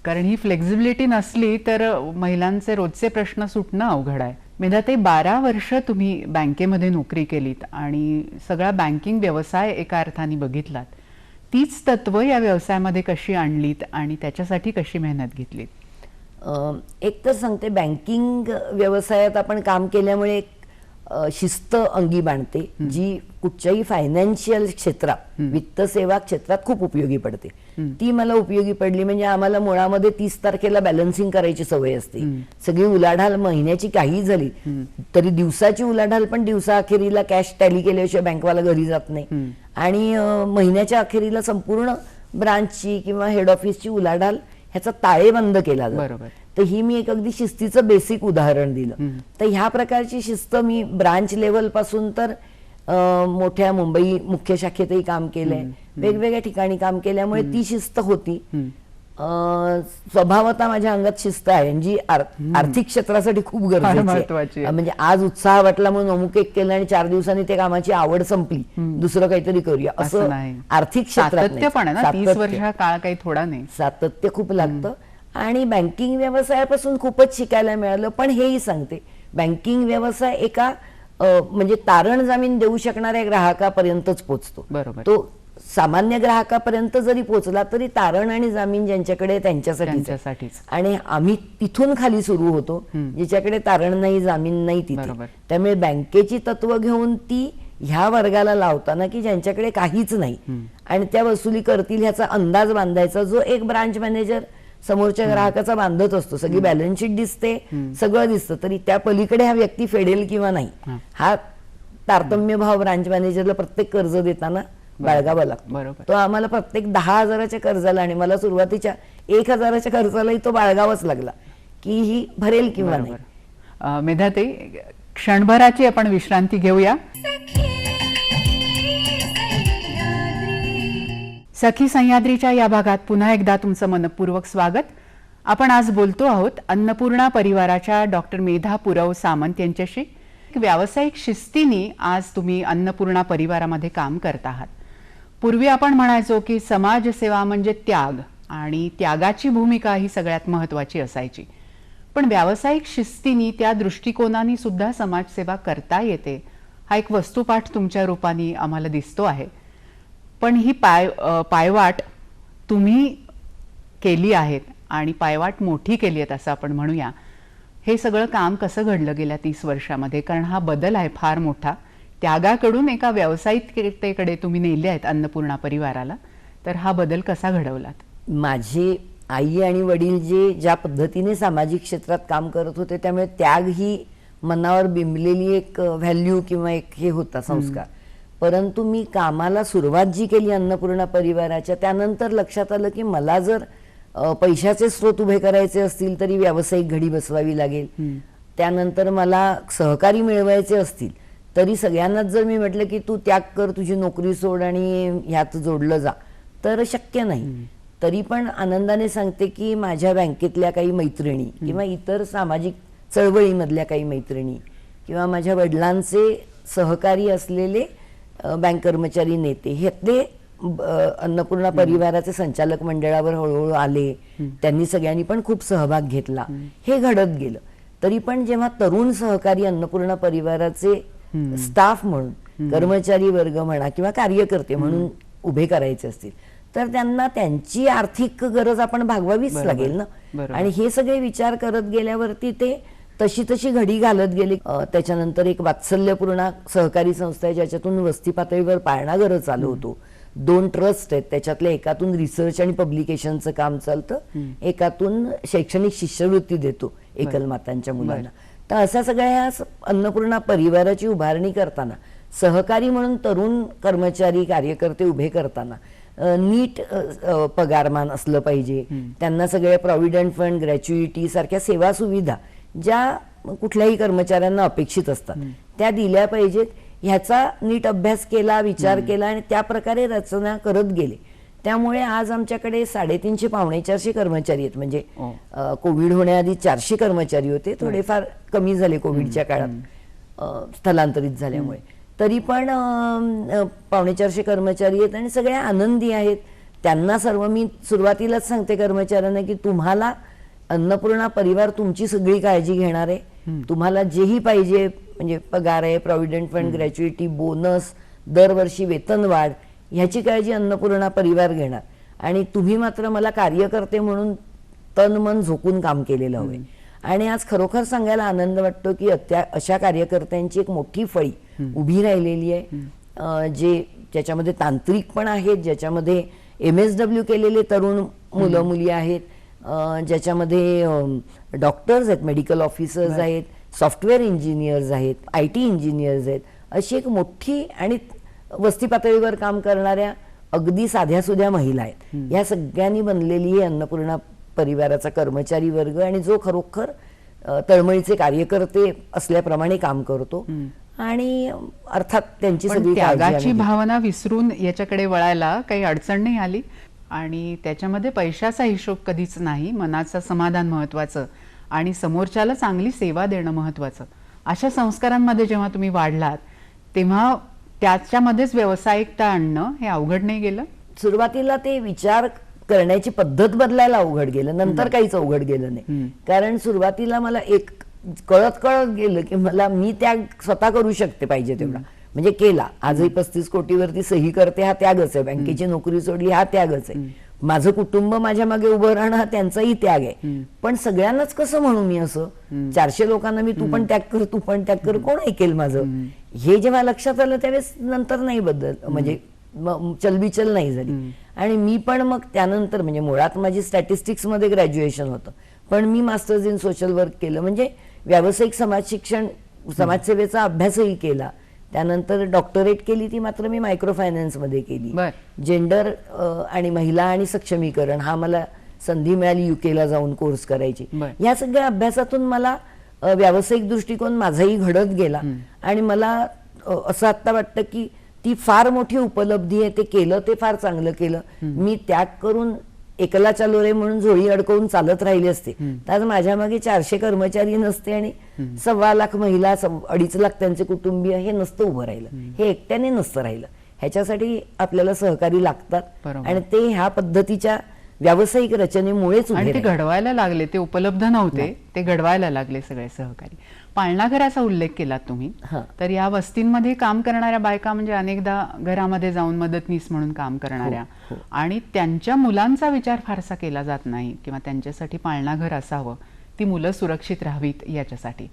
कारण ही फ्लेक्झिबिलिटी नसली तर महिलांचे रोजचे प्रश्न सुटणं अवघड आहे. मेधाताई, 12 वर्ष तुम्ही बँकेमध्ये नोकरी केलीत आणि सगळा बँकिंग व्यवसाय एका अर्थाने बघितलात. तीच तत्व या व्यवसायामध्ये कशी आणलीत आणि त्याच्यासाठी कशी मेहनत घेतलीत? एक तर सांगते, बँकिंग व्यवसायात आपण काम केल्यामुळे एक शिस्त अंगी बाणते, जी कुठच्याही फायनान्शियल क्षेत्रात, वित्त सेवा क्षेत्रात खूप उपयोगी पडते. ती मला उपयोगी पडली. म्हणजे आम्हाला मुळामध्ये 30 तारखेला बॅलन्सिंग करायची सवय असते. सगळी उलाढाल महिन्याची काही झाली तरी दिवसाची उलाढाल, पण दिवसा अखेरीला कॅश टॅली केल्याशिवाय बँकवाला घरी जात नाही, आणि महिन्याच्या अखेरीला संपूर्ण ब्रांचची किंवा हेड ऑफिसची उलाढाल ह्याचा ताळेबंद केला जातो. तर ही मी एक अगदी शिस्तीचं बेसिक उदाहरण दिलं. तर ह्या प्रकारची शिस्त मी ब्रांच लेवल पासून तर मोठ्या मुंबई मुख्य शाखेतही काम केलंय, वेगवेगळ्या ठिकाणी काम केल्यामुळे ती शिस्त होती. स्वभावतः माझ्या अंगात शिस्त आहे, जी आर्थिक क्षेत्रासाठी खूप गरजेची आहे. म्हणजे आज उत्साह वाटला म्हणून अमुक एक केलं आणि 4 दिवसांनी त्या कामाची आवड संपली, दुसरं काहीतरी करूया असं आर्थिक क्षेत्रात काही थोडा नाही, सातत्य खूप लागतं. आणि बँकिंग व्यवसायापासून खूपच शिकायला मिळालं. पण हेही सांगते, बँकिंग व्यवसाय एका म्हणजे तारण जामीन देऊ शकणाऱ्या ग्राहकापर्यंतच पोचतो. तो सामान्य ग्राहकापर्यंत जरी पोचला तरी तारण आणि जामीन ज्यांच्याकडे त्यांच्यासाठीच. आणि आम्ही तिथून खाली सुरू होतो, ज्याच्याकडे तारण नाही, जामीन नाही तिथे. त्यामुळे बँकेची तत्व घेऊन ती ह्या वर्गाला लावताना की ज्यांच्याकडे काहीच नाही आणि त्या वसुली करतील ह्याचा अंदाज बांधायचा, जो एक ब्रांच मॅनेजर समोरच्या ग्राहकाचा बांधत असतो. सगळी बॅलन्स शीट दिसते, सगळं दिसतं, तरी त्या पलीकडे हा व्यक्ती फेडेल किंवा नाही, हा तारतम्य भाव ब्रांच मॅनेजरला प्रत्येक कर्ज देताना बाळगावा लागतो. तो आम्हाला प्रत्येक 10,000च्या कर्जाला, आणि मला सुरुवातीच्या 1,000च्या कर्जालाही तो बाळगावाच लागला की ही भरेल किंवा नाही. मेधाताई, क्षणभराची आपण विश्रांती घेऊया. सखी सह्याद्रीच्या या भागात पुन्हा एकदा तुमचं मनपूर्वक स्वागत. आपण आज बोलतो आहोत अन्नपूर्णा परिवाराच्या डॉक्टर मेधा पुरव सामंत यांच्याशी. व्यावसायिक शिस्तीने आज तुम्ही अन्नपूर्णा परिवारामध्ये काम करत आहात. पूर्वी आपण म्हणायचो की समाजसेवा म्हणजे त्याग, आणि त्यागाची भूमिका ही सगळ्यात महत्वाची असायची. पण व्यावसायिक शिस्तीने, त्या दृष्टिकोनाने सुद्धा समाजसेवा करता येते, हा एक वस्तुपाठ तुमच्या रूपाने आम्हाला दिसतो आहे. पण ही पायवाट तुम्ही केली आहेत आणि पायवाट मोठी केली आहेत असं आपण म्हणूया. हे सगळं काम कसं घडलं गेल्या 30 वर्षामध्ये? कारण हा बदल आहे फार मोठा. त्यागाकडून एका व्यावसायिकतेकडे तुम्ही नेले आहेत अन्नपूर्णा परिवाराला, तर हा बदल कसा घडवलात? माझे आई आणि वडील जे ज्या पद्धतीने सामाजिक क्षेत्रात काम करत होते, त्यामुळे त्याग ही मनावर बिंबलेली एक व्हॅल्यू किंवा एक हे होता संस्कार. परंतु मी कामाला सुरुवात जी केली अन्नपूर्णा परिवाराच्या, त्यानंतर लक्षात आलं की मला जर पैशाचे स्रोत उभे करायचे असतील तरी व्यावसायिक घडी बसवावी लागेल. त्यानंतर मला सहकारी मिळवायचे असतील तरी सगळ्यांनाच जर मी म्हटलं की तू त्याग कर, तुझी नोकरी सोड आणि ह्यात जोडलं जा, तर शक्य नाही. तरी पण आनंदाने सांगते की माझ्या बँकेतल्या काही मैत्रिणी किंवा इतर सामाजिक चळवळीमधल्या काही मैत्रिणी किंवा माझ्या वडिलांचे सहकारी असलेले बँक कर्मचारी नेते, ह्यातले अन्नपूर्णा परिवाराचे संचालक मंडळावर हळूहळू आले, त्यांनी सगळ्यांनी पण खूप सहभाग घेतला, हे घडत गेलं. तरी पण जेव्हा तरुण सहकारी अन्नपूर्णा परिवाराचे स्टाफ म्हणून, कर्मचारी वर्ग म्हणा किंवा कार्यकर्ते म्हणून उभे करायचे असतील, तर त्यांना त्यांची आर्थिक गरज आपण भागवावीच लागेल ना. आणि हे सगळे विचार करत गेल्यावरती ते तशी तशी घडी घालत गेली. त्याच्यानंतर एक वात्सल्यपूर्ण सहकारी संस्था आहे, ज्याच्यातून वस्ती पातळीवर पाळणाघरं चालू होतो. 2 ट्रस्ट आहेत, त्याच्यातल्या एकातून रिसर्च आणि पब्लिकेशनचं काम चालतं, एकातून शैक्षणिक शिष्यवृत्ती देतो एकल मातांच्या मुलांना. तर अशा सगळ्या अन्नपूर्णा परिवाराची उभारणी करताना सहकारी म्हणून तरुण कर्मचारी कार्यकर्ते उभे करताना नीट पगारमान असलं पाहिजे, त्यांना सगळ्या प्रॉव्हिडंट फंड, ग्रॅच्युइटी सारख्या सेवा सुविधा ज्या कुठल्याही कर्मचाऱ्यांना अपेक्षित असतात त्या दिल्या पाहिजेत. ह्याचा नीट अभ्यास केला, विचार केला आणि त्या प्रकारे रचना करत गेले. त्यामुळे आज आमच्याकडे 350 पावणे 400 कर्मचारी आहेत. म्हणजे कोविड होण्याआधी 400 कर्मचारी होते, थोडेफार कमी झाले कोविडच्या काळात स्थलांतरित झाल्यामुळे. तरी पण पावणे 400 कर्मचारी आहेत आणि सगळे आनंदी आहेत. त्यांना सर्व मी सुरुवातीलाच सांगते कर्मचाऱ्यांना की तुम्हाला अन्नपूर्णा परिवार तुमची सगळी काळजी घेणार आहे. तुम्हाला जेही पाहिजे म्हणजे पगार आहे, प्रॉव्हिडंट फंड, ग्रॅच्युइटी, बोनस, दरवर्षी वेतन वाढ, ह्याची काळजी अन्नपूर्णा परिवार घेणार. आणि तुम्ही मात्र मला कार्यकर्ते म्हणून तन मन झोकून काम केलेलं हवंय. आणि आज खरोखर सांगायला आनंद वाटतो की अशा कार्यकर्त्यांची एक मोठी फळी उभी राहिलेली आहे, ज्याच्यामध्ये तांत्रिक पण आहेत, ज्याच्यामध्ये MSW केलेले तरुण मुलं मुली आहेत, ज्याच्यामध्ये डॉक्टर्स आहेत, मेडिकल ऑफिसर्स आहेत, सॉफ्टवेअर इंजिनियर्स आहेत, IT इंजिनियर्स आहेत. अशी एक मोठी आणि वस्ती पातळीवर काम करणाऱ्या अगदी साध्या सुध्या महिला आहेत. या सगळ्यांनी बनलेली ही अन्नपूर्णा परिवाराचा कर्मचारी वर्ग आणि जो खरोखर तळमळीचे कार्यकर्ते असल्याप्रमाणे काम करतो. आणि अर्थात त्यांची सगळी त्यागाची भावना विसरून याच्याकडे वळायला काही अडचण नाही आली. आणि त्याच्यामध्ये पैशाचा हिशोब कधीच नाही, मनाचं समाधान महत्वाचं आणि समोरच्याला चांगली सेवा देणं महत्वाचं. अशा संस्कारांमध्ये जेव्हा तुम्ही वाढलात तेव्हा त्याच्यामध्येच व्यावसायिकता आणणं हे अवघड नाही गेलं? सुरुवातीला ते विचार करण्याची पद्धत बदलायला अवघड गेलं, नंतर काहीच अवघड गेलं नाही. कारण सुरुवातीला मला एक कळत गेलं की मी त्याग स्वतः करू शकते पाहिजे तेवढा. म्हणजे केला. आजही 35 कोटीवरती सही करते हा त्यागच आहे, बँकेची नोकरी सोडली हा त्यागच आहे, माझं कुटुंब माझ्या मागे उभं राहणं हा त्यांचाही त्याग आहे. पण सगळ्यांनाच कसं म्हणू मी असं 400 लोकांना मी तू पण त्याग कर, तू पण त्याग कर, कोण ऐकेल माझं? हे जेव्हा लक्षात आलं त्यावेळेस नंतर नाही म्हणजे चलबिचल नाही झाली. आणि मी पण मग त्यानंतर म्हणजे मुळात माझी स्टॅटिस्टिक्स मध्ये ग्रॅज्युएशन होतं, पण मी मास्टर्स इन सोशल वर्क केलं, म्हणजे व्यावसायिक समाजसेवेचा अभ्यासही केला. त्यानंतर डॉक्टरेट केली, ती मात्र मी मायक्रो फायनान्स मध्ये केली. जेंडर आणि महिला आणि सक्षमीकरण हा मला संधी मिळाली UK ला जाऊन कोर्स करायची. या सगळ्या अभ्यासातून मला व्यावसायिक दृष्टिकोन माझाही घडत गेला. आणि मला असं आता वाटतं की ती फार मोठी उपलब्धी आहे. ते केलं ते फार चांगलं केलं. मी त्याग करून एकला चालो रे म्हणून झोळी अडकवून चालत राहिले असते तर आज माझ्या मागे 400 कर्मचारी नसते आणि 1.25 लाख महिला, 2.5 लाख त्यांचे कुटुंबीय हे नसतं उभं राहिलं, हे एकट्याने नसतं राहिलं. ह्याच्यासाठी आपल्याला सहकारी लागतात आणि ते ह्या पद्धतीच्या व्यावसायिक रचनेमुळेच आणि ते घडवायला लागले. ते उपलब्ध नव्हते, ते घडवायला लागले सगळे सहकारी. पाळणाघराचा उल्लेख केला तुम्ही, तर या वस्तींमध्ये काम करणाऱ्या बायका म्हणजे अनेकदा घरामध्ये जाऊन मदतनीस म्हणून काम करणाऱ्या आणि त्यांच्या मुलांचा विचार फारसा केला जात नाही किंवा त्यांच्यासाठी पाळणाघर असावं, ती मुलं सुरक्षित राहावीत याच्यासाठी.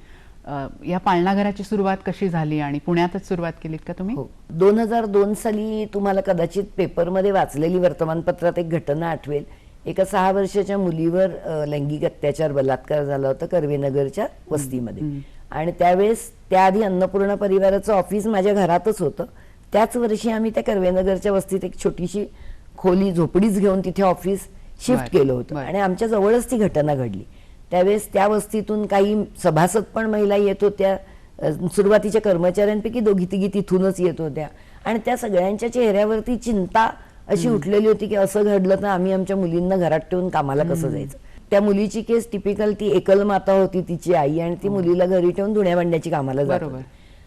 या पाळणाघराची सुरुवात कशी झाली आणि पुण्यातच सुरुवात केलीत का तुम्ही? 2002 साली तुम्हाला कदाचित पेपरमध्ये वाचलेली वर्तमानपत्रात एक घटना आठवेल. एका 6 वर्षाच्या मुलीवर लैंगिक अत्याचार, बलात्कार झाला होता कर्वेनगरच्या वस्तीमध्ये. आणि त्यावेळेस त्याआधी अन्नपूर्णा परिवाराचं ऑफिस माझ्या घरातच होतं. त्याच वर्षी आम्ही त्या कर्वेनगरच्या वस्तीत एक छोटीशी खोली, झोपडीच घेऊन तिथे ऑफिस शिफ्ट केलं होतं आणि आमच्या जवळच ती घटना घडली. त्यावेळेस त्या वस्तीतून काही सभासद पण महिला येत होत्या. सुरुवातीच्या कर्मचाऱ्यांपैकी 2-3 तिथूनच येत होत्या आणि त्या सगळ्यांच्या चेहऱ्यावरती चिंता अशी उठलेली होती की असं घडलं तर आम्ही आमच्या मुलींना घरात ठेवून कामाला कसं जायचं. त्या मुलीची केस टिपिकल, ती एकल माता होती, तिची आई, आणि ती मुलीला घरी ठेवून धुण्या भांड्याची कामाला जात होती.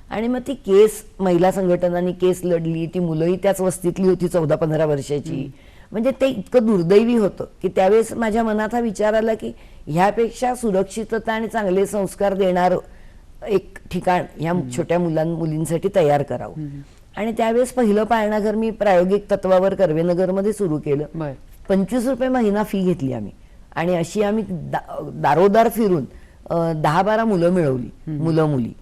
आणि मग ती केस महिला संघटनांनी केस लढली, ती मुलंही त्याच वस्तीतली होती 14-15 वर्षाची. म्हणजे ते इतकं दुर्दैवी होतं की त्यावेळेस माझ्या मनात हा विचार आला की ह्यापेक्षा सुरक्षितता आणि चांगले संस्कार देणार एक ठिकाण ह्या छोट्या मुलींसाठी तयार करावं. आणि त्यावेळेस पहिलं पाळणाघर मी प्रायोगिक तत्वावर कर्वेनगरमध्ये सुरू केलं. 25 रुपये महिना फी घेतली आम्ही आणि अशी आम्ही दारोदार फिरून 10-12 मुलं मिळवली, मुलं मुली.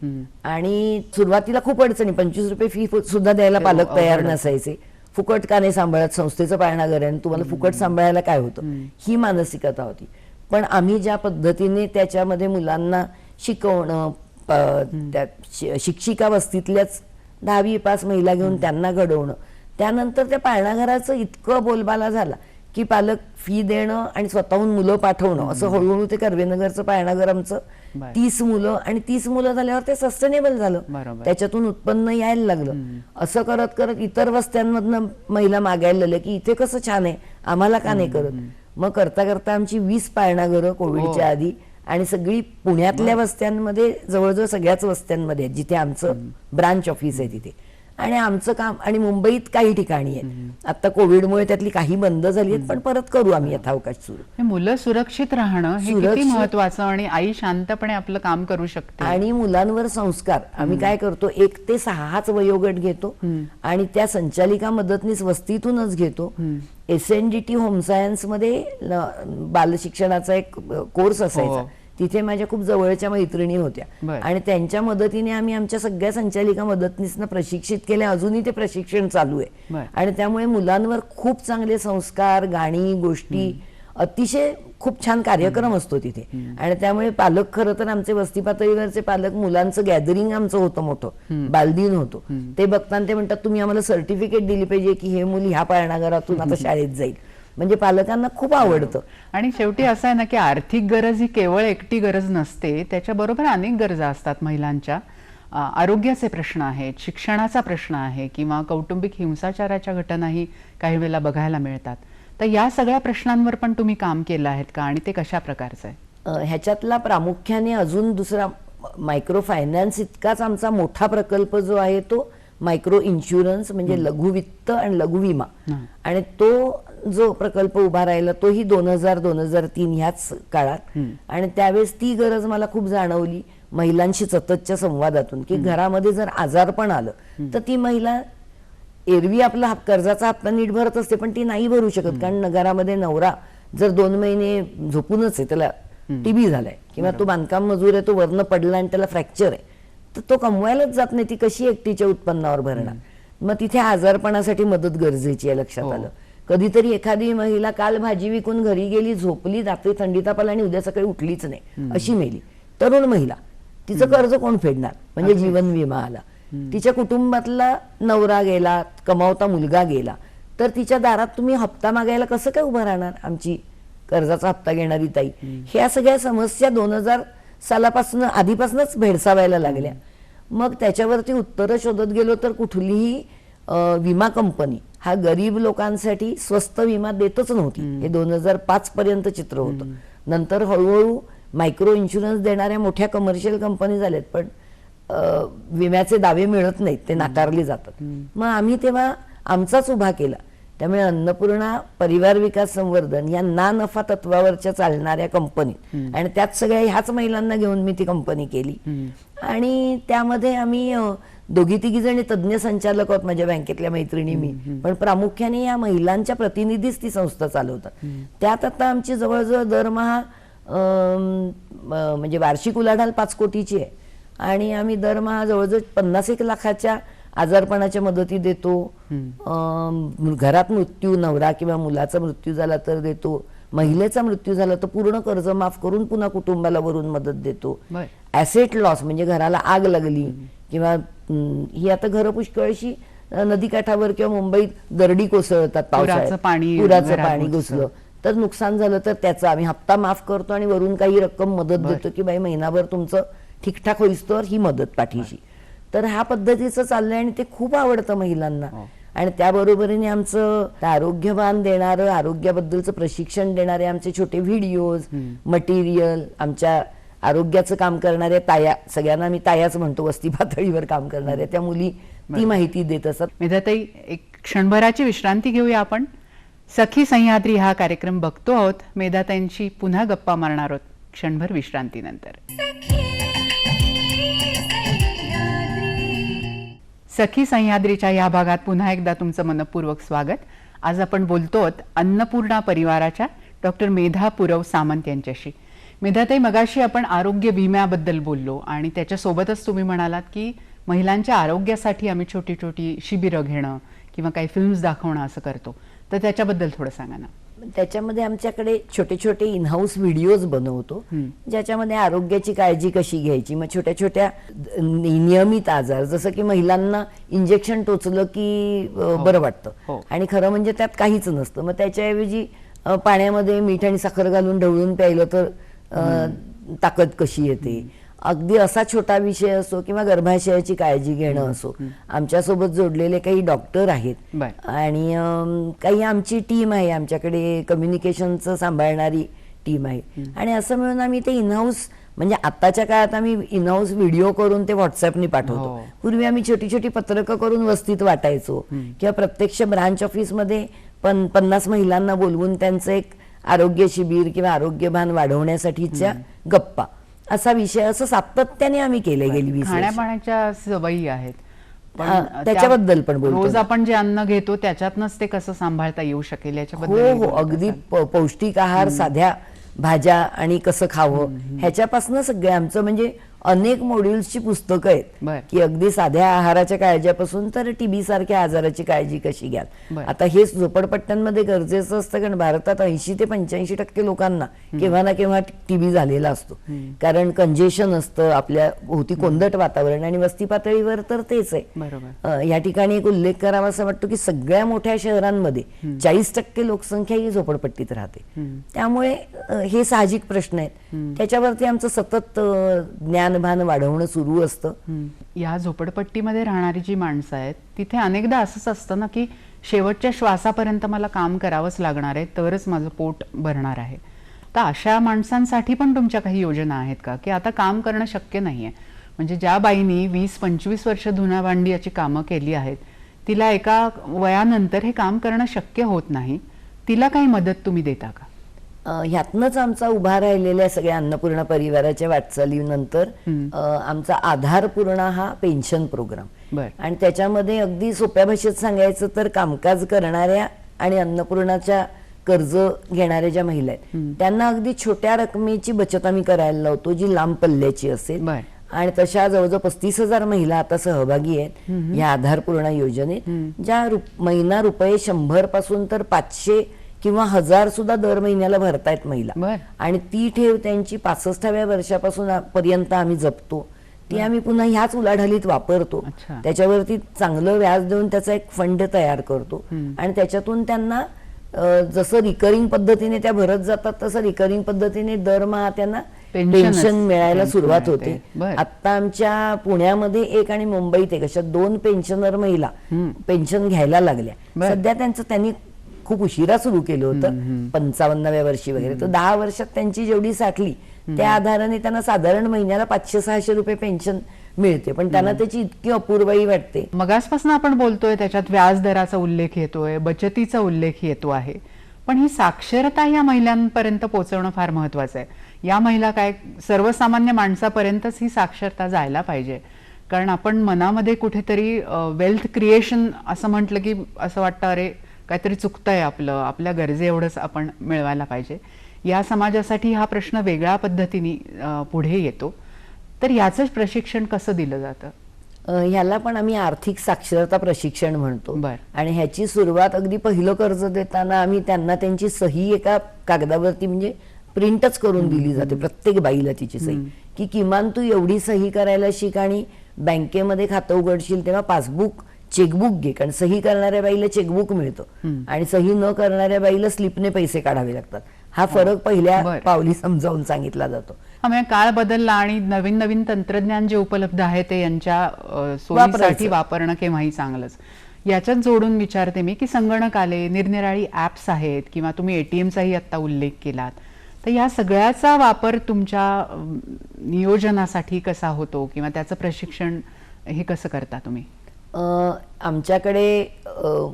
आणि सुरुवातीला खूप अडचणी, 25 रुपये फी सुद्धा द्यायला पालक तयार नसायचे. फुकट का नाही सांभाळत, संस्थेचं पाळणाघर आहे, तुम्हाला फुकट सांभाळायला काय होतं, ही मानसिकता होती. पण आम्ही ज्या पद्धतीने त्याच्यामध्ये मुलांना शिकवणं, त्या शिक्षिका वस्तीतल्याच 10वी पास महिला घेऊन त्यांना घडवणं, त्यानंतर त्या पाळणाघराचं इतकं बोलबाला झाला की पालक फी देणं आणि स्वतःहून मुलं पाठवणं, असं हळूहळू ते कर्वेनगरचं पाळणाघर आमचं 30 मुलं आणि 30 मुलं झाल्यावर ते सस्टेनेबल झालं, त्याच्यातून उत्पन्न यायला लागलं. असं करत करत इतर वस्त्यांमधनं महिला मागायला लागल्या की इथे कसं छान आहे, आम्हाला का नाही करत. मग करता करता आमची 20 पाळणाघरं कोविडच्या आधी आणि सगळी पुण्यातल्या वस्त्यांमध्ये, जवळजवळ सगळ्याच वस्त्यांमध्ये जिथे आमचं ब्रांच ऑफिस आहे तिथे. आणि आमचं काम, आणि मुंबईत काही ठिकाणी आहे. आता कोविडमुळे त्यातली काही बंद झाली आहेत, पण परत करू आम्ही यथावकाश सुरू. मुलं सुरक्षित राहणं हे किती महत्वाचं, आणि आई शांतपणे आपलं काम करू शकते. आणि मुलांवर संस्कार आम्ही काय करतो, 1 ते 6 वयोगट घेतो आणि त्या संचालिका मदतनीस वस्तीतूनच घेतो. SNDT होम सायन्स मध्ये बालशिक्षणाचा एक कोर्स असायचा, तिथे माझ्या खूप जवळच्या मैत्रिणी होत्या आणि त्यांच्या मदतीने आम्ही आमच्या सगळ्या संचालिका मदतनीसना प्रशिक्षित केले. अजूनही ते प्रशिक्षण चालू आहे आणि त्यामुळे मुलांवर खूप चांगले संस्कार, गाणी, गोष्टी, अतिशय खूप छान कार्यक्रम असतो तिथे. आणि त्यामुळे पालक, खरं तर आमचे वस्ती पातळीवरचे पालक, मुलांचं गॅदरिंग आमचं होतं मोठं, बालदिन होतो, ते बघताना ते म्हणतात तुम्ही आम्हाला सर्टिफिकेट दिली पाहिजे की हे मुली ह्या पाळणाघरातून आता शाळेत जाईल. म्हणजे पालकांना खूप आवडतं. आणि शेवटी असं आहे ना की आर्थिक गरज ही केवळ एकटी गरज नसते, त्याच्याबरोबर अनेक गरजा असतात महिलांच्या. आरोग्याचे प्रश्न आहेत, शिक्षणाचा प्रश्न आहे, किंवा कौटुंबिक हिंसाचाराच्या घटनाही काही वेळेला बघायला मिळतात. तर या सगळ्या प्रश्नांवर पण तुम्ही काम केलं आहेत का, आणि ते कशा प्रकारचं आहे? ह्याच्यातला प्रामुख्याने अजून दुसरा मायक्रो फायनान्स इतकाच आमचा मोठा प्रकल्प जो आहे तो मायक्रो इन्शुरन्स, म्हणजे लघु वित्त आणि लघु विमा. आणि तो जो प्रकल्प उभा राहिला तोही 2000-2003 ह्याच काळात. आणि त्यावेळेस ती गरज मला खूप जाणवली महिलांशी सततच्या संवादातून, की घरामध्ये जर आजारपण आलं तर ती महिला एरवी आपला कर्जाचा हप्ता नीट भरत असते, पण ती नाही भरू शकत, कारण घरामध्ये नवरा जर 2 महिने झोपूनच आहे, त्याला TB झालाय, किंवा तो बांधकाम मजूर आहे, तो वरनं पडला आणि त्याला फ्रॅक्चर आहे, तर तो कमवायलाच जात नाही, ती कशी एकटीच्या उत्पन्नावर भरणार. मग तिथे आजारपणासाठी मदत गरजेची आहे, लक्षात आलं. कधीतरी एखादी महिला काल भाजी विकून घरी गेली, झोपली, रात्री थंडी ताप आला आणि उद्या सकाळी उठलीच नाही, अशी मेली. तरुण महिला, तिचं कर्ज कोण फेडणार, म्हणजे जीवन विमा आला. तिच्या कुटुंबातला नवरा गेला, कमावता मुलगा गेला, तर तिच्या दारात तुम्ही हप्ता मागायला कसं काय उभं राहणार, आमची कर्जाचा हप्ता घेणारी ताई. ह्या सगळ्या समस्या 2000 सालापासून आधीपासूनच भेडसावायला लागल्या. मग त्याच्यावरती उत्तरं शोधत गेलो तर कुठलीही विमा कंपनी हा गरीब लोकांसाठी स्वस्त विमा देतच नव्हती. हे 2005 पर्यंत चित्र होतं. नंतर हळूहळू मायक्रो इन्शुरन्स देणाऱ्या मोठ्या कमर्शियल कंपनी झाल्यात, पण विम्याचे दावे मिळत नाहीत, ते नाकारले जातात. मग आम्ही तेव्हा आमचाच उभा केला. त्यामुळे अन्नपूर्णा परिवार विकास संवर्धन या ना नफा तत्वावरच्या चालणाऱ्या कंपनी, आणि त्यात सगळ्या ह्याच महिलांना घेऊन मी ती कंपनी केली. आणि त्यामध्ये आम्ही 2-3 जणी तज्ज्ञ संचालक आहोत, माझ्या बँकेतल्या मैत्रिणी मी, पण प्रामुख्याने या महिलांच्या प्रतिनिधीच ती संस्था चालवतात. त्यात आता आमची जवळजवळ दरमहा म्हणजे वार्षिक उलाढाल 5 कोटीची आहे, आणि आम्ही दरमहा जवळजवळ 50-1 लाखाच्या आजारपणाच्या मदती देतो. घरात मृत्यू, नवरा किंवा मुलाचा मृत्यू झाला तर देतो. महिलेचा मृत्यू झाला तर पूर्ण कर्ज माफ करून पुन्हा कुटुंबाला वरून मदत देतो. ॲसेट लॉस म्हणजे घराला आग लागली, किंवा ही आता घरं पुष्कळशी नदीकाठावर किंवा मुंबईत दरडी कोसळतात, पावसाळ्यात पुराचं पाणी घुसलं तर नुकसान झालं तर त्याचा आम्ही हप्ता माफ करतो आणि वरून काही रक्कम मदत देतो, की बाई महिनाभर तुमचं ठीकठाक होईस्तोवर ही मदत पाठीशी. तर ह्या पद्धतीचं चाललंय आणि ते खूप आवडतं महिलांना. आणि त्याबरोबरीने आमचं आरोग्यवान देणारं, आरोग्याबद्दलचं प्रशिक्षण देणारे आमचे छोटे व्हिडिओज, मटेरियल, आमच्या आरोग्याचं काम करणाऱ्या ताया, सगळ्यांना मी तायाच म्हणतो, वस्ती पातळीवर काम करणाऱ्या त्या मुली ती माहिती देत असतात. मेधाताई, एक क्षणभराची विश्रांती घेऊया आपण. सखी सह्याद्री हा कार्यक्रम बघतो आहोत. मेधाताईंशी पुन्हा गप्पा मारणार आहोत क्षणभर विश्रांतीनंतर. सखी सह्याद्रीच्या या भागात पुन्हा एकदा तुमचं मनपूर्वक स्वागत. आज आपण बोलतो आहोत अन्नपूर्णा परिवाराच्या डॉक्टर मेधा पुरव सामंत यांच्याशी. मेधाताई, मगाशी आपण आरोग्य विम्याबद्दल बोललो आणि त्याच्यासोबतच तुम्ही म्हणालात की महिलांच्या आरोग्यासाठी आम्ही छोटी छोटी शिबिरं घेणं किंवा काही फिल्म्स दाखवणं असं करतो, तर त्याच्याबद्दल थोडं सांगा ना. त्याच्यामध्ये आमच्याकडे छोटे छोटे इनहाऊस व्हिडिओज बनवतो, ज्याच्यामध्ये आरोग्याची काळजी कशी घ्यायची, मग छोट्या छोट्या नियमित आजार, जसं की महिलांना इंजेक्शन टोचलं की बरं वाटतं आणि खरं म्हणजे त्यात काहीच नसतं, मग त्याच्याऐवजी पाण्यामध्ये मीठ आणि साखर घालून ढवळून प्यायलं तर ताकद कशी येते. अगदी असा छोटा विषय असो किंवा गर्भाशयाची काळजी घेणं असो, आमच्यासोबत जोडलेले काही डॉक्टर आहेत आणि काही आमची टीम आहे, आमच्याकडे कम्युनिकेशनचं सांभाळणारी टीम आहे आणि असं मिळून आम्ही ते इनहाऊस, म्हणजे आताच्या काळात आम्ही इनहाऊस व्हिडिओ करून ते व्हॉट्सअपनी पाठवतो. पूर्वी आम्ही छोटी छोटी पत्रकं करून वस्तीत वाटायचो किंवा प्रत्यक्ष ब्रांच ऑफिसमध्ये 50 महिलांना बोलवून त्यांचं एक आरोग्य शिबिर किंवा आरोग्यभान वाढवण्यासाठीच्या गप्पा, असा विषय असं सातत्याने आम्ही केले गेली 20 वर्ष. खाण्यापाण्याच्या सवयी आहेत, त्याच्याबद्दल पण बोलतो. रोज आपण जे अन्न घेतो त्याच्यातनच ते कसं सांभाळता येऊ शकेल याच्याबद्दल. हो, अगदी पौष्टिक आहार, साध्या भाज्या आणि कसं खावं ह्याच्यापासून सगळे आमचं म्हणजे अनेक मॉड्यूल्सची पुस्तकं आहेत की अगदी साध्या आहाराच्या काळजीपासून तर टीबी सारख्या आजाराची काळजी कशी घ्याल. आता हे झोपडपट्ट्यांमध्ये गरजेचं असतं, कारण भारतात 80 ते 85% लोकांना केव्हा ना केव्हा टीबी झालेला असतो, कारण कंजेशन असतं, आपल्या भोवती कोंदट वातावरण, आणि वस्ती पातळीवर तर तेच आहे. या ठिकाणी एक उल्लेख करावा असं वाटतो की सगळ्या मोठ्या शहरांमध्ये 40% लोकसंख्या ही झोपडपट्टीत राहते. त्यामुळे हे साहजिक प्रश्न आहेत, त्याच्यावरती आमचं सतत ज्ञानभान वाढवणं सुरू असतं. या झोपडपट्टीमध्ये राहणारी जी माणसं आहेत तिथे अनेकदा असंच असतं ना की शेवटच्या श्वासापर्यंत मला काम करावंच लागणार आहे तरच माझं पोट भरणार आहे. तर अशा माणसांसाठी पण तुमच्या काही योजना आहेत का, की आता काम करणं शक्य नाहीये, म्हणजे ज्या बाईनी 20-25 वर्ष धुना भांडी याची कामं केली आहेत, तिला एका वयानंतर हे काम करणं शक्य होत नाही, तिला काही मदत तुम्ही देता का? ह्यातनंच आमचा उभा राहिलेल्या सगळ्या अन्नपूर्णा परिवाराच्या वाटचालीनंतर आमचा आधारपूर्णा हा पेन्शन प्रोग्राम, आणि त्याच्यामध्ये अगदी सोप्या भाषेत सांगायचं तर कामकाज करणाऱ्या आणि अन्नपूर्णाच्या कर्ज घेणाऱ्या ज्या महिला आहेत त्यांना अगदी छोट्या रकमेची बचत आम्ही करायला लावतो, जी लांब पल्ल्याची असेल, आणि तशा जवळजवळ 35,000 महिला आता सहभागी आहेत या आधारपूर्णा योजनेत, ज्या महिना रुपये 100 पासून तर 500 किंवा 1000 सुद्धा दर महिन्याला भरतायत महिला, आणि ती ठेव त्यांची 65व्या वर्षापासून पर्यंत आम्ही जपतो. ती आम्ही पुन्हा ह्याच उलाढालीत वापरतो, त्याच्यावरती चांगलं व्याज देऊन त्याचा एक फंड तयार करतो, आणि त्याच्यातून त्यांना जसं रिकरिंग पद्धतीने त्या भरत जातात तसं रिकरिंग पद्धतीने दरमहा त्यांना पेन्शन मिळायला सुरुवात होते. आता आमच्या पुण्यामध्ये एक आणि मुंबईत एक अशा 2 पेन्शनर महिला पेन्शन घ्यायला लागल्या. सध्या त्यांनी खूप उशिरा सुरू केलं होतं, 55व्या वर्षी वगैरे, तर 10 वर्षात त्यांची जेवढी साठली त्या आधाराने त्यांना साधारण महिन्याला 500-600 रुपये पेन्शन मिळते, पण त्यांना त्याची इतकी अपूर्वाई वाटते. मगासपासून आपण बोलतोय त्याच्यात व्याजदराचा उल्लेख येतोय, बचतीचा उल्लेख येतो आहे, पण ही साक्षरता या महिलांपर्यंत पोहोचवणं फार महत्वाचं आहे. या महिला काय, सर्वसामान्य माणसापर्यंतच ही साक्षरता जायला पाहिजे, कारण आपण मनामध्ये कुठेतरी वेल्थ क्रिएशन असं म्हटलं की असं वाटतं अरे काहीतरी चुकतंय आपलं, आपल्या गरजे एवढंच आपण मिळवायला पाहिजे. या समाजासाठी हा प्रश्न वेगळ्या पद्धतीने पुढे येतो, तर याचं प्रशिक्षण कसं दिलं जातं? ह्याला पण आम्ही आर्थिक साक्षरता प्रशिक्षण म्हणतो, आणि ह्याची सुरुवात अगदी पहिलं कर्ज देताना आम्ही त्यांना त्यांची सही एका कागदावरती म्हणजे प्रिंटच करून दिली जाते प्रत्येक बाईला तिची सही, की किमान तू एवढी सही करायला शिक, आणि बँकेमध्ये खातं उघडशील तेव्हा पासबुक चेकबुक घे, कारण सही करणाऱ्या बाईला चेकबुक मिळतं आणि सही न करणाऱ्या बाईला स्लिपने पैसे काढावे लागतात. हा फरक पहिल्या पावली समजावून सांगितला जातो. काळ बदलला आणि नवीन नवीन तंत्रज्ञान जे उपलब्ध आहे ते यांच्या सोयीसाठी वापरणं केव्हाही चांगलंच. याच्यात जोडून विचारते मी की संगणक आले, निरनिराळी ऍप्स आहेत, किंवा तुम्ही ATMचाही आता उल्लेख केलात, तर या सगळ्याचा वापर तुमच्या नियोजनासाठी कसा होतो किंवा त्याचं प्रशिक्षण हे कसं करता तुम्ही? आमच्याकडे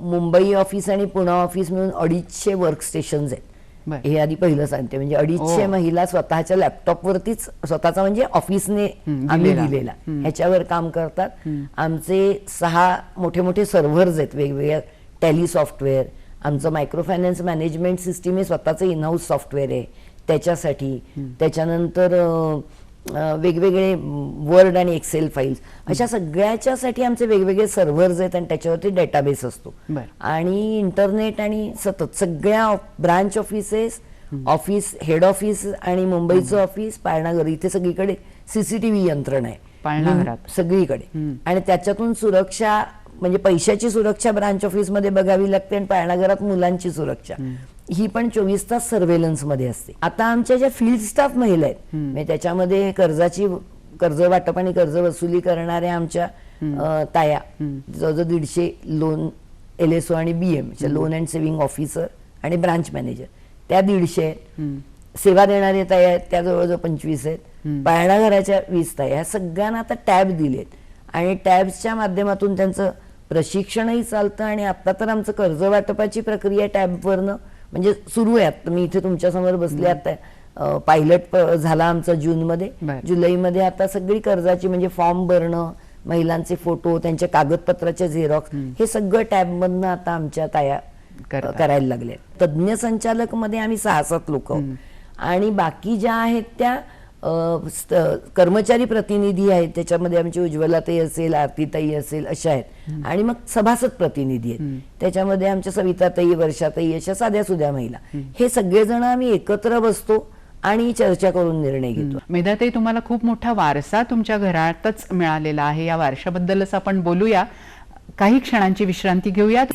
मुंबई ऑफिस आणि पुणे ऑफिस मिळून 250 वर्क स्टेशन्स आहेत. बरं. हे आधी पहिलं सांगते. म्हणजे 250 महिला स्वतःच्या लॅपटॉपवरतीच, स्वतःचा म्हणजे ऑफिसने आम्ही दिलेला, ह्याच्यावर काम करतात. आमचे 6 मोठे मोठे सर्व्हर्स आहेत वेगवेगळ्या टॅली सॉफ्टवेअर. आमचं मायक्रो फायनान्स मॅनेजमेंट सिस्टीम हे स्वतःचं इनहाऊस सॉफ्टवेअर आहे त्याच्यासाठी. त्याच्यानंतर वेगवेगळे वर्ड आणि एक्सेल फाईल्स, अशा सगळ्याच्यासाठी आमचे वेगवेगळे सर्व्हर्स आहेत आणि त्याच्यावरती डेटाबेस असतो. आणि इंटरनेट आणि सतत सगळ्या branch offices, office, head office आणि मुंबईचं ऑफिस, पाळणाघर, इथे सगळीकडे सीसीटीव्ही यंत्रणा आहे पाळणाघरात सगळीकडे. आणि त्याच्यातून सुरक्षा म्हणजे पैशाची सुरक्षा ब्रांच ऑफिसमध्ये बघावी लागते आणि पाळणाघरात मुलांची सुरक्षा ही पण 24 तास सर्व्हेलन्स मध्ये असते. आता आमच्या ज्या फील्ड स्टाफ महिला आहेत, म्हणजे त्याच्यामध्ये कर्ज वाटप आणि कर्ज वसुली करणाऱ्या आमच्या ताया, जवळजवळ 150 लोन LSO आणि BM loan and saving officer आणि ब्रांच मॅनेजर, त्या 150 आहेत. सेवा देणारे ताया आहेत त्या जवळजवळ 25 आहेत. पाळणाघराच्या 20 ताया. ह्या सगळ्यांना आता टॅब दिलेत आणि टॅब्सच्या माध्यमातून त्यांचं प्रशिक्षणही चालतं. आणि आता तर आमचं कर्ज वाटपाची प्रक्रिया टॅबवरनं म्हणजे सुरू आहे. आता मी इथे तुमच्या समोर बसले, आता पायलट झाला आमचा जूनमध्ये. जुलैमध्ये आता सगळी कर्जाची म्हणजे फॉर्म भरणं, महिलांचे फोटो, त्यांच्या कागदपत्राचे झेरॉक्स, हे सगळं टॅबमधनं आता आमच्या ताया करायला लागले. तज्ज्ञ संचालक मध्ये आम्ही 6-7 लोक आणि बाकी ज्या आहेत त्या कर्मचारी प्रतिनिधी आहेत. त्याच्यामध्ये आमची उज्ज्वलाताई असेल, आरतीताई असेल, अशा आहेत. आणि मग सभासद प्रतिनिधी आहेत, त्याच्यामध्ये आमच्या सविताताई, वर्षाताई, अशा साध्या सुध्या महिला. हे सगळेजण आम्ही एकत्र बसतो आणि चर्चा करून निर्णय घेतो. मेधाताई, तुम्हाला खूप मोठा वारसा तुमच्या घरातच मिळालेला आहे. या वारशाबद्दलच आपण बोलूया. काही क्षणांची विश्रांती घेऊया.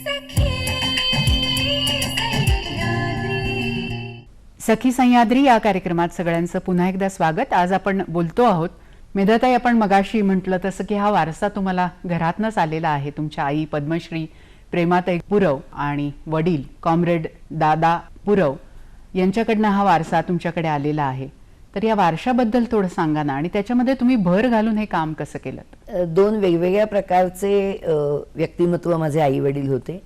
सखी सह्याद्री या कार्यक्रमात सगळ्यांचं पुन्हा एकदा स्वागत. आज आपण बोलतो आहोत, मेधाताई, आपण मगाशी म्हटलं तसं की हा वारसा तुम्हाला घरातनच आलेला आहे. तुमच्या आई पद्मश्री प्रेमाताई पुरव आणि वडील कॉम्रेड दादा पुरव यांच्याकडनं हा वारसा तुमच्याकडे आलेला आहे. तर या वारशाबद्दल थोडं सांगा ना, आणि त्याच्यामध्ये तुम्ही भर घालून हे काम कसं केलं? 2 वेगवेगळ्या प्रकारचे व्यक्तिमत्व माझे आई वडील होते.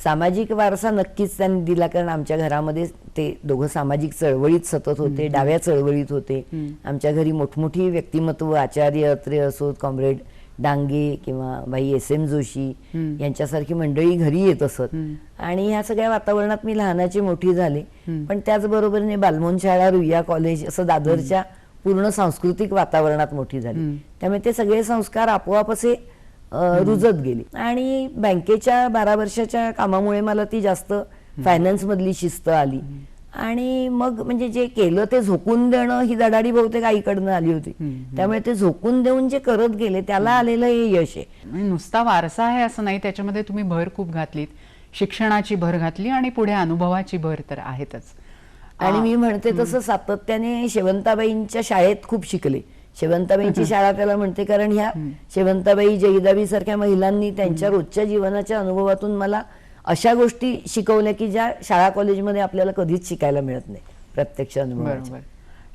सामाजिक वारसा नक्कीच त्यांनी दिला, कारण आमच्या घरामध्ये ते दोघं सामाजिक चळवळीत सतत होते, डाव्या चळवळीत होते. आमच्या घरी मोठमोठी व्यक्तिमत्व, आचार्य अत्रे असोत, कॉम्रेड डांगे किंवा भाई SM जोशी यांच्यासारखी मंडळी घरी येत असत. आणि ह्या सगळ्या वातावरणात मी लहानाची मोठी झाले. पण त्याचबरोबरीने बालमोहन शाळा, रुईया कॉलेज असं दादरच्या पूर्ण सांस्कृतिक वातावरणात मोठी झाली. त्यामुळे ते सगळे संस्कार आपोआप असे रुजत गेले. आणि बँकेच्या 12 वर्षाच्या कामामुळे मला ती जास्त फायनान्स मधली शिस्त आली. आणि मग म्हणजे जे केलं ते झोकून देणं ही धडाडी बहुतेक आईकडनं आली होती. त्यामुळे ते झोकून देऊन जे करत गेले त्याला आलेलं हे यश आहे. नुसता वारसा आहे असं नाही, त्याच्यामध्ये तुम्ही भर खूप घातलीत, शिक्षणाची भर घातली आणि पुढे अनुभवाची भर तर आहेतच. आणि मी म्हणते तसं सातत्याने शेवंताबाईंच्या शाळेत खूप शिकले. शेवंताबाईंची शाळा त्याला म्हणते, कारण ह्या शेवंताबाई, जयीदाबाई सारख्या महिलांनी त्यांच्या रोजच्या जीवनाच्या अनुभवातून मला अशा गोष्टी शिकवल्या की ज्या शाळा कॉलेजमध्ये आपल्याला कधीच शिकायला मिळत नाही प्रत्यक्ष अनुभव. बरोबर.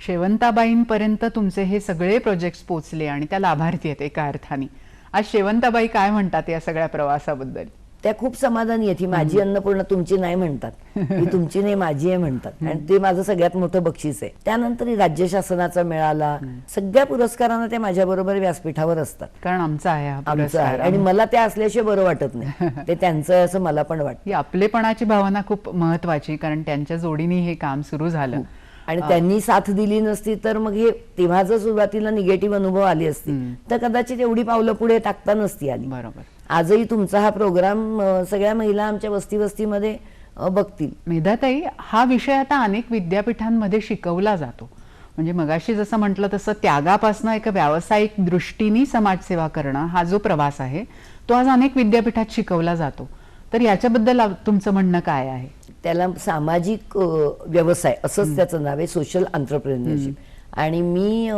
शेवंताबाईंपर्यंत तुमचे हे सगळे प्रोजेक्ट पोहोचले आणि त्या लाभार्थी आहेत एका अर्थाने. आज शेवंताबाई काय म्हणतात या सगळ्या प्रवासाबद्दल? त्या खूप समाधानी आहेत. ही माझी अन्नपूर्णा तुमची नाही म्हणतात, ही तुमची नाही माझी आहे म्हणतात. आणि ते माझं सगळ्यात मोठं बक्षीस आहे. त्यानंतर राज्य शासनाचा मिळाला, सगळ्या पुरस्कारांना ते माझ्या बरोबर व्यासपीठावर असतात, कारण आमचा आहे हा आमचा आहे. पुरस्कार. आणि मला ते असल्याशिवाय बरं वाटत नाही. ते त्यांचं आहे असं मला पण वाटतं. ही आपलेपणाची भावना खूप महत्वाची, कारण त्यांच्या जोडीने हे काम सुरू झालं. आणि त्यांनी साथ दिली नसती तर मग हे तेव्हा जर सुरुवातीला निगेटिव्ह अनुभव आले असते तर कदाचित एवढी पावलं पुढे टाकता नसती आली. बरोबर. आजही तुमचा हा प्रोग्राम सगळ्या महिला आमच्या वस्तीमध्ये बघतील. मेधाताई, हा विषय आता अनेक विद्यापीठांमध्ये शिकवला जातो. म्हणजे मगाशी जसं म्हटलं तसं त्यागापासून एका व्यावसायिक दृष्टीने समाजसेवा करणं हा जो प्रवास आहे तो आज अनेक विद्यापीठात शिकवला जातो. तर याच्याबद्दल तुमचं म्हणणं काय आहे? त्याला सामाजिक व्यवसाय असंच त्याचं नाव आहे, सोशल एंटरप्रेन्योरशिप. आणि मी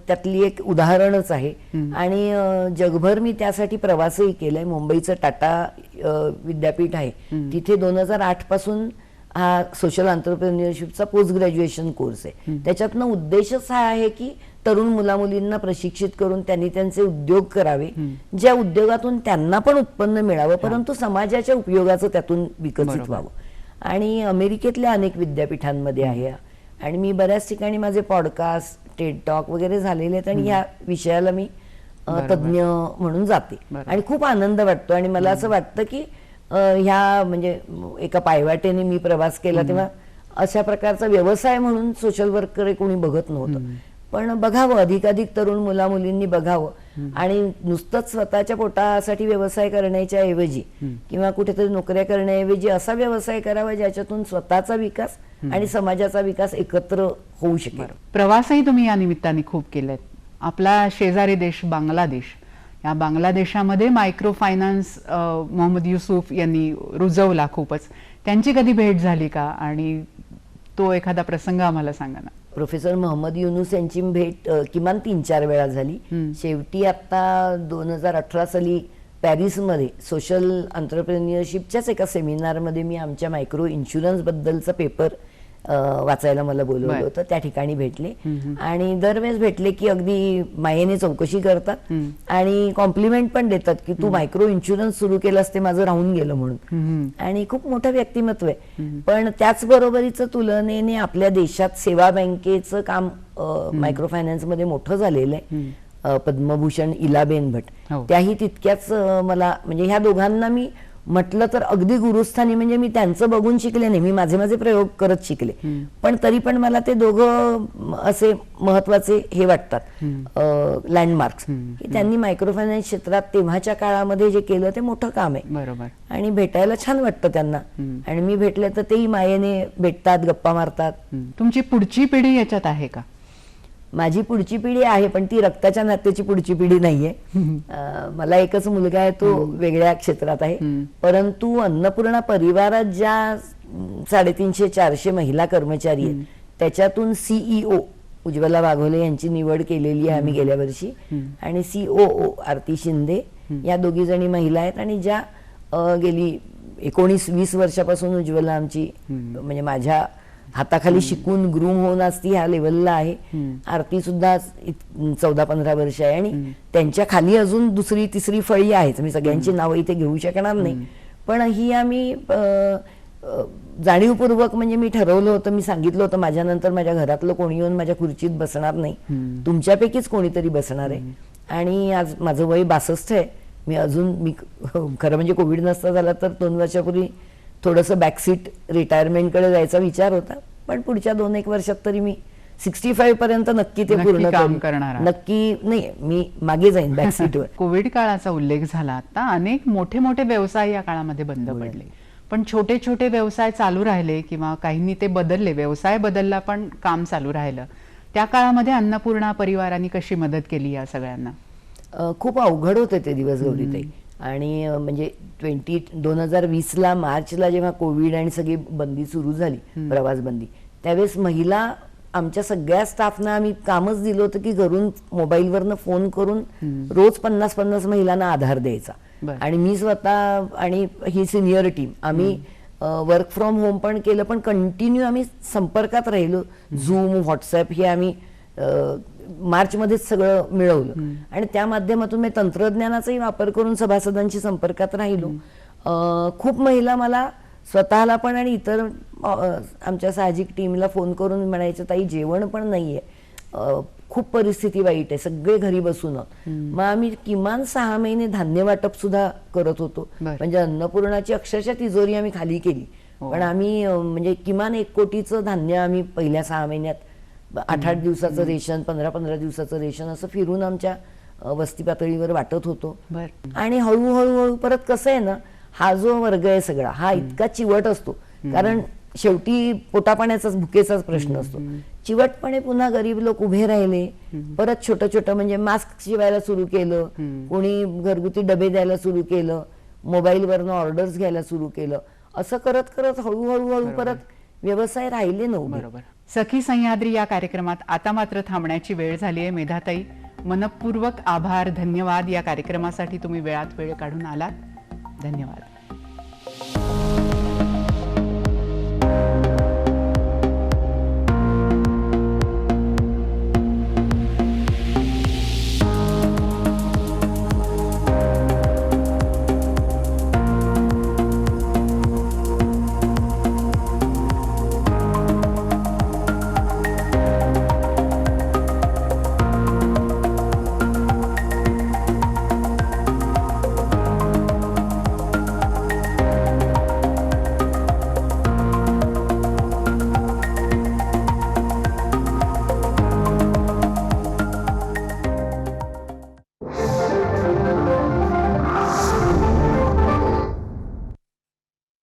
त्यातली एक उदाहरणच आहे. आणि जगभर मी त्यासाठी प्रवासही केलाय. मुंबईचं टाटा विद्यापीठ आहे, तिथे 2008 पासून हा सोशल एंटरप्रेन्युअरशिपचा पोस्ट ग्रॅज्युएशन कोर्स आहे. त्याच्यातनं उद्देशच हा आहे की तरुण मुलामुलींना प्रशिक्षित करून त्यांनी त्यांचे उद्योग करावे, ज्या उद्योगातून त्यांना पण उत्पन्न मिळावं, परंतु समाजाच्या उपयोगाचं त्यातून विकसित व्हावं. आणि अमेरिकेतल्या अनेक विद्यापीठांमध्ये आहे आणि मी बऱ्याच ठिकाणी माझे पॉडकास्ट, टेड टॉक वगैरे झालेले आहेत आणि या विषयाला मी तज्ज्ञ म्हणून जाते आणि खूप आनंद वाटतो. आणि मला असं वाटतं की ह्या म्हणजे एका पायवाटेने मी प्रवास केला तेव्हा अशा प्रकारचा व्यवसाय म्हणून सोशल वर्ककडे कोणी बघत नव्हतं. पण बघावं, अधिकाधिक तरुण मुला मुलींनी बघावं आणि नुसतंच स्वतःच्या पोटासाठी व्यवसाय करण्याच्या ऐवजी किंवा कुठेतरी नोकऱ्या करण्याऐवजी असा व्यवसाय करावा ज्याच्यातून स्वतःचा विकास आणि समाजाचा विकास एकत्र होऊ शकेल. प्रवासही तुम्ही या निमित्ताने खूप केलेत. आपला शेजारी देश बांगलादेश, या बांगलादेशामध्ये मायक्रो फायनान्स मोहम्मद युसुफ यांनी रुजवला खूपच. त्यांची कधी भेट झाली का आणि तो एखादा प्रसंग आम्हाला सांगा ना. प्रोफेसर मोहम्मद युनूस यांची भेट किमान 3-4 वेळा झाली. शेवटी आता 2018 साली पॅरिसमध्ये सोशल एंटरप्रेन्युअरशिपच्याच एका सेमिनारमध्ये मी आमच्या मायक्रो इन्शुरन्स बद्दलचा पेपर वाचायला मला बोलवलं होतं. त्या ठिकाणी भेटले आणि दरवेळेस भेटले की अगदी मायेने चौकशी करतात आणि कॉम्प्लिमेंट पण देतात की तू मायक्रो इन्शुरन्स सुरू केलंस ते माझं राहून गेलं म्हणून. आणि खूप मोठं व्यक्तिमत्व आहे. पण त्याचबरोबरीचं तुलनेने आपल्या देशात सेवा बँकेचं काम मायक्रो फायनान्स मध्ये मोठं झालेलं आहे. पद्मभूषण इलाबेन भट त्याही तितक्याच मला म्हणजे ह्या दोघांना मी म्हटलं तर अगदी गुरुस्थानी म्हणजे मी त्यांचं बघून शिकले नाही, मी माझे प्रयोग करत शिकले. पण तरी पण मला ते दोघं असे महत्वाचे हे वाटतात लँडमार्क्स की त्यांनी मायक्रो फायनान्स क्षेत्रात तेव्हाच्या काळामध्ये जे केलं ते मोठं काम आहे. बरोबर. आणि भेटायला छान वाटतं त्यांना आणि मी भेटले तर तेही मायेने भेटतात, गप्पा मारतात. तुमची पुढची पिढी याच्यात आहे का? माझी पुढची पिढी आहे पण ती रक्ताच्या नात्याची पुढची पिढी नाहीये. मला एकच मुलगा आहे, तो वेगळ्या क्षेत्रात आहे. परंतु अन्नपूर्णा परिवारात ज्या 350-400 महिला कर्मचारी आहेत त्याच्यातून CEO उज्ज्वला वाघोले यांची निवड केलेली आहे आम्ही गेल्या वर्षी आणि COO आरती शिंदे या दोघी जणी महिला आहेत आणि ज्या गेली 19-20 वर्षापासून उज्ज्वला आमची म्हणजे माझ्या हाताखाली शिकून ग्रूम होऊन असती ह्या लेवलला आहे. आरती सुद्धा 14-15 वर्ष आहे आणि त्यांच्या खाली अजून 2री-3री फळी आहेत. मी सगळ्यांची नावं इथे घेऊ शकणार नाही पण ही आम्ही जाणीवपूर्वक म्हणजे मी ठरवलं होतं, मी सांगितलं होतं माझ्यानंतर माझ्या घरातलं कोणी येऊन माझ्या खुर्चीत बसणार नाही, तुमच्यापैकीच कोणीतरी बसणार आहे. आणि आज माझं वय 62 आहे. मी खरं म्हणजे कोविड नसता झाला तर 2 वर्षापूर्वी थोडंसं बॅकसीट रिटायरमेंटकडे जायचा विचार होता. पण पुढच्या 2-1 वर्षात तरी मी 65 पर्यंत नक्की ते पूर्ण काम करणार. नक्की नाही, मी मागे जाईन बॅकसीटवर. कोविड काळाचा उल्लेख झाला. आता अनेक मोठे मोठे व्यवसाय या काळामध्ये बंद पडले पण छोटे छोटे व्यवसाय चालू राहिले किंवा काहींनी ते बदलले, व्यवसाय बदलला पण काम चालू राहिलं. त्या काळामध्ये अन्नपूर्णा परिवारांनी कशी मदत केली या सगळ्यांना? खूप अवघड होते ते दिवस गौरीताई. आणि म्हणजे 2020ला मार्चला जेव्हा कोविड आणि सगळी बंदी सुरू झाली, प्रवास बंदी, त्यावेळेस महिला आमच्या सगळ्या स्टाफना आम्ही कामच दिलं होतं की घरून मोबाईलवरनं फोन करून रोज 50-50 महिलांना आधार द्यायचा. आणि मी स्वतः आणि ही सिनियर टीम आम्ही वर्क फ्रॉम होम पण केलं पण कंटिन्यू आम्ही संपर्कात राहिलो. झूम, व्हॉट्सअप हे आम्ही मार्चमध्येच सगळं मिळवलं आणि त्या माध्यमातून मी तंत्रज्ञानाचाही वापर करून सभासदांशी संपर्कात राहिलो. खूप महिला मला स्वतःला पण आणि इतर आमच्या साहजिक टीमला फोन करून म्हणायचं ताई जेवण पण नाहीये, खूप परिस्थिती वाईट आहे, सगळे घरी बसून. मग आम्ही किमान 6 महिने धान्य वाटप सुद्धा करत होतो. म्हणजे अन्नपूर्णाची अक्षरशः तिजोरी आम्ही खाली केली. पण आम्ही म्हणजे किमान 1 कोटीचं धान्य आम्ही पहिल्या 6 महिन्यात 8-8 दिवसाचं रेशन, 15-15 दिवसाचं रेशन असं फिरून आमच्या वस्ती पातळीवर वाटत होतो. आणि हळूहळू परत कसं आहे ना, हा जो वर्ग आहे सगळा हा इतका चिवट असतो कारण शेवटी पोटापाण्याचाच भुकेचाच प्रश्न असतो. चिवटपणे पुन्हा गरीब लोक उभे राहिले. परत छोटं छोटं म्हणजे मास्क शिवायला सुरू केलं, कोणी घरगुती डबे द्यायला सुरू केलं, मोबाईलवरनं ऑर्डर्स घ्यायला सुरू केलं. असं करत करत हळूहळू परत व्यवसाय राहिले नव्हते. बरोबर. सखी सह्याद्री या कार्यक्रमात आता मात्र थांबण्याची वेळ झाली आहे. मेधाताई, मनपूर्वक आभार, धन्यवाद. या कार्यक्रमासाठी तुम्ही वेळात वेळ काढून आलात. धन्यवाद.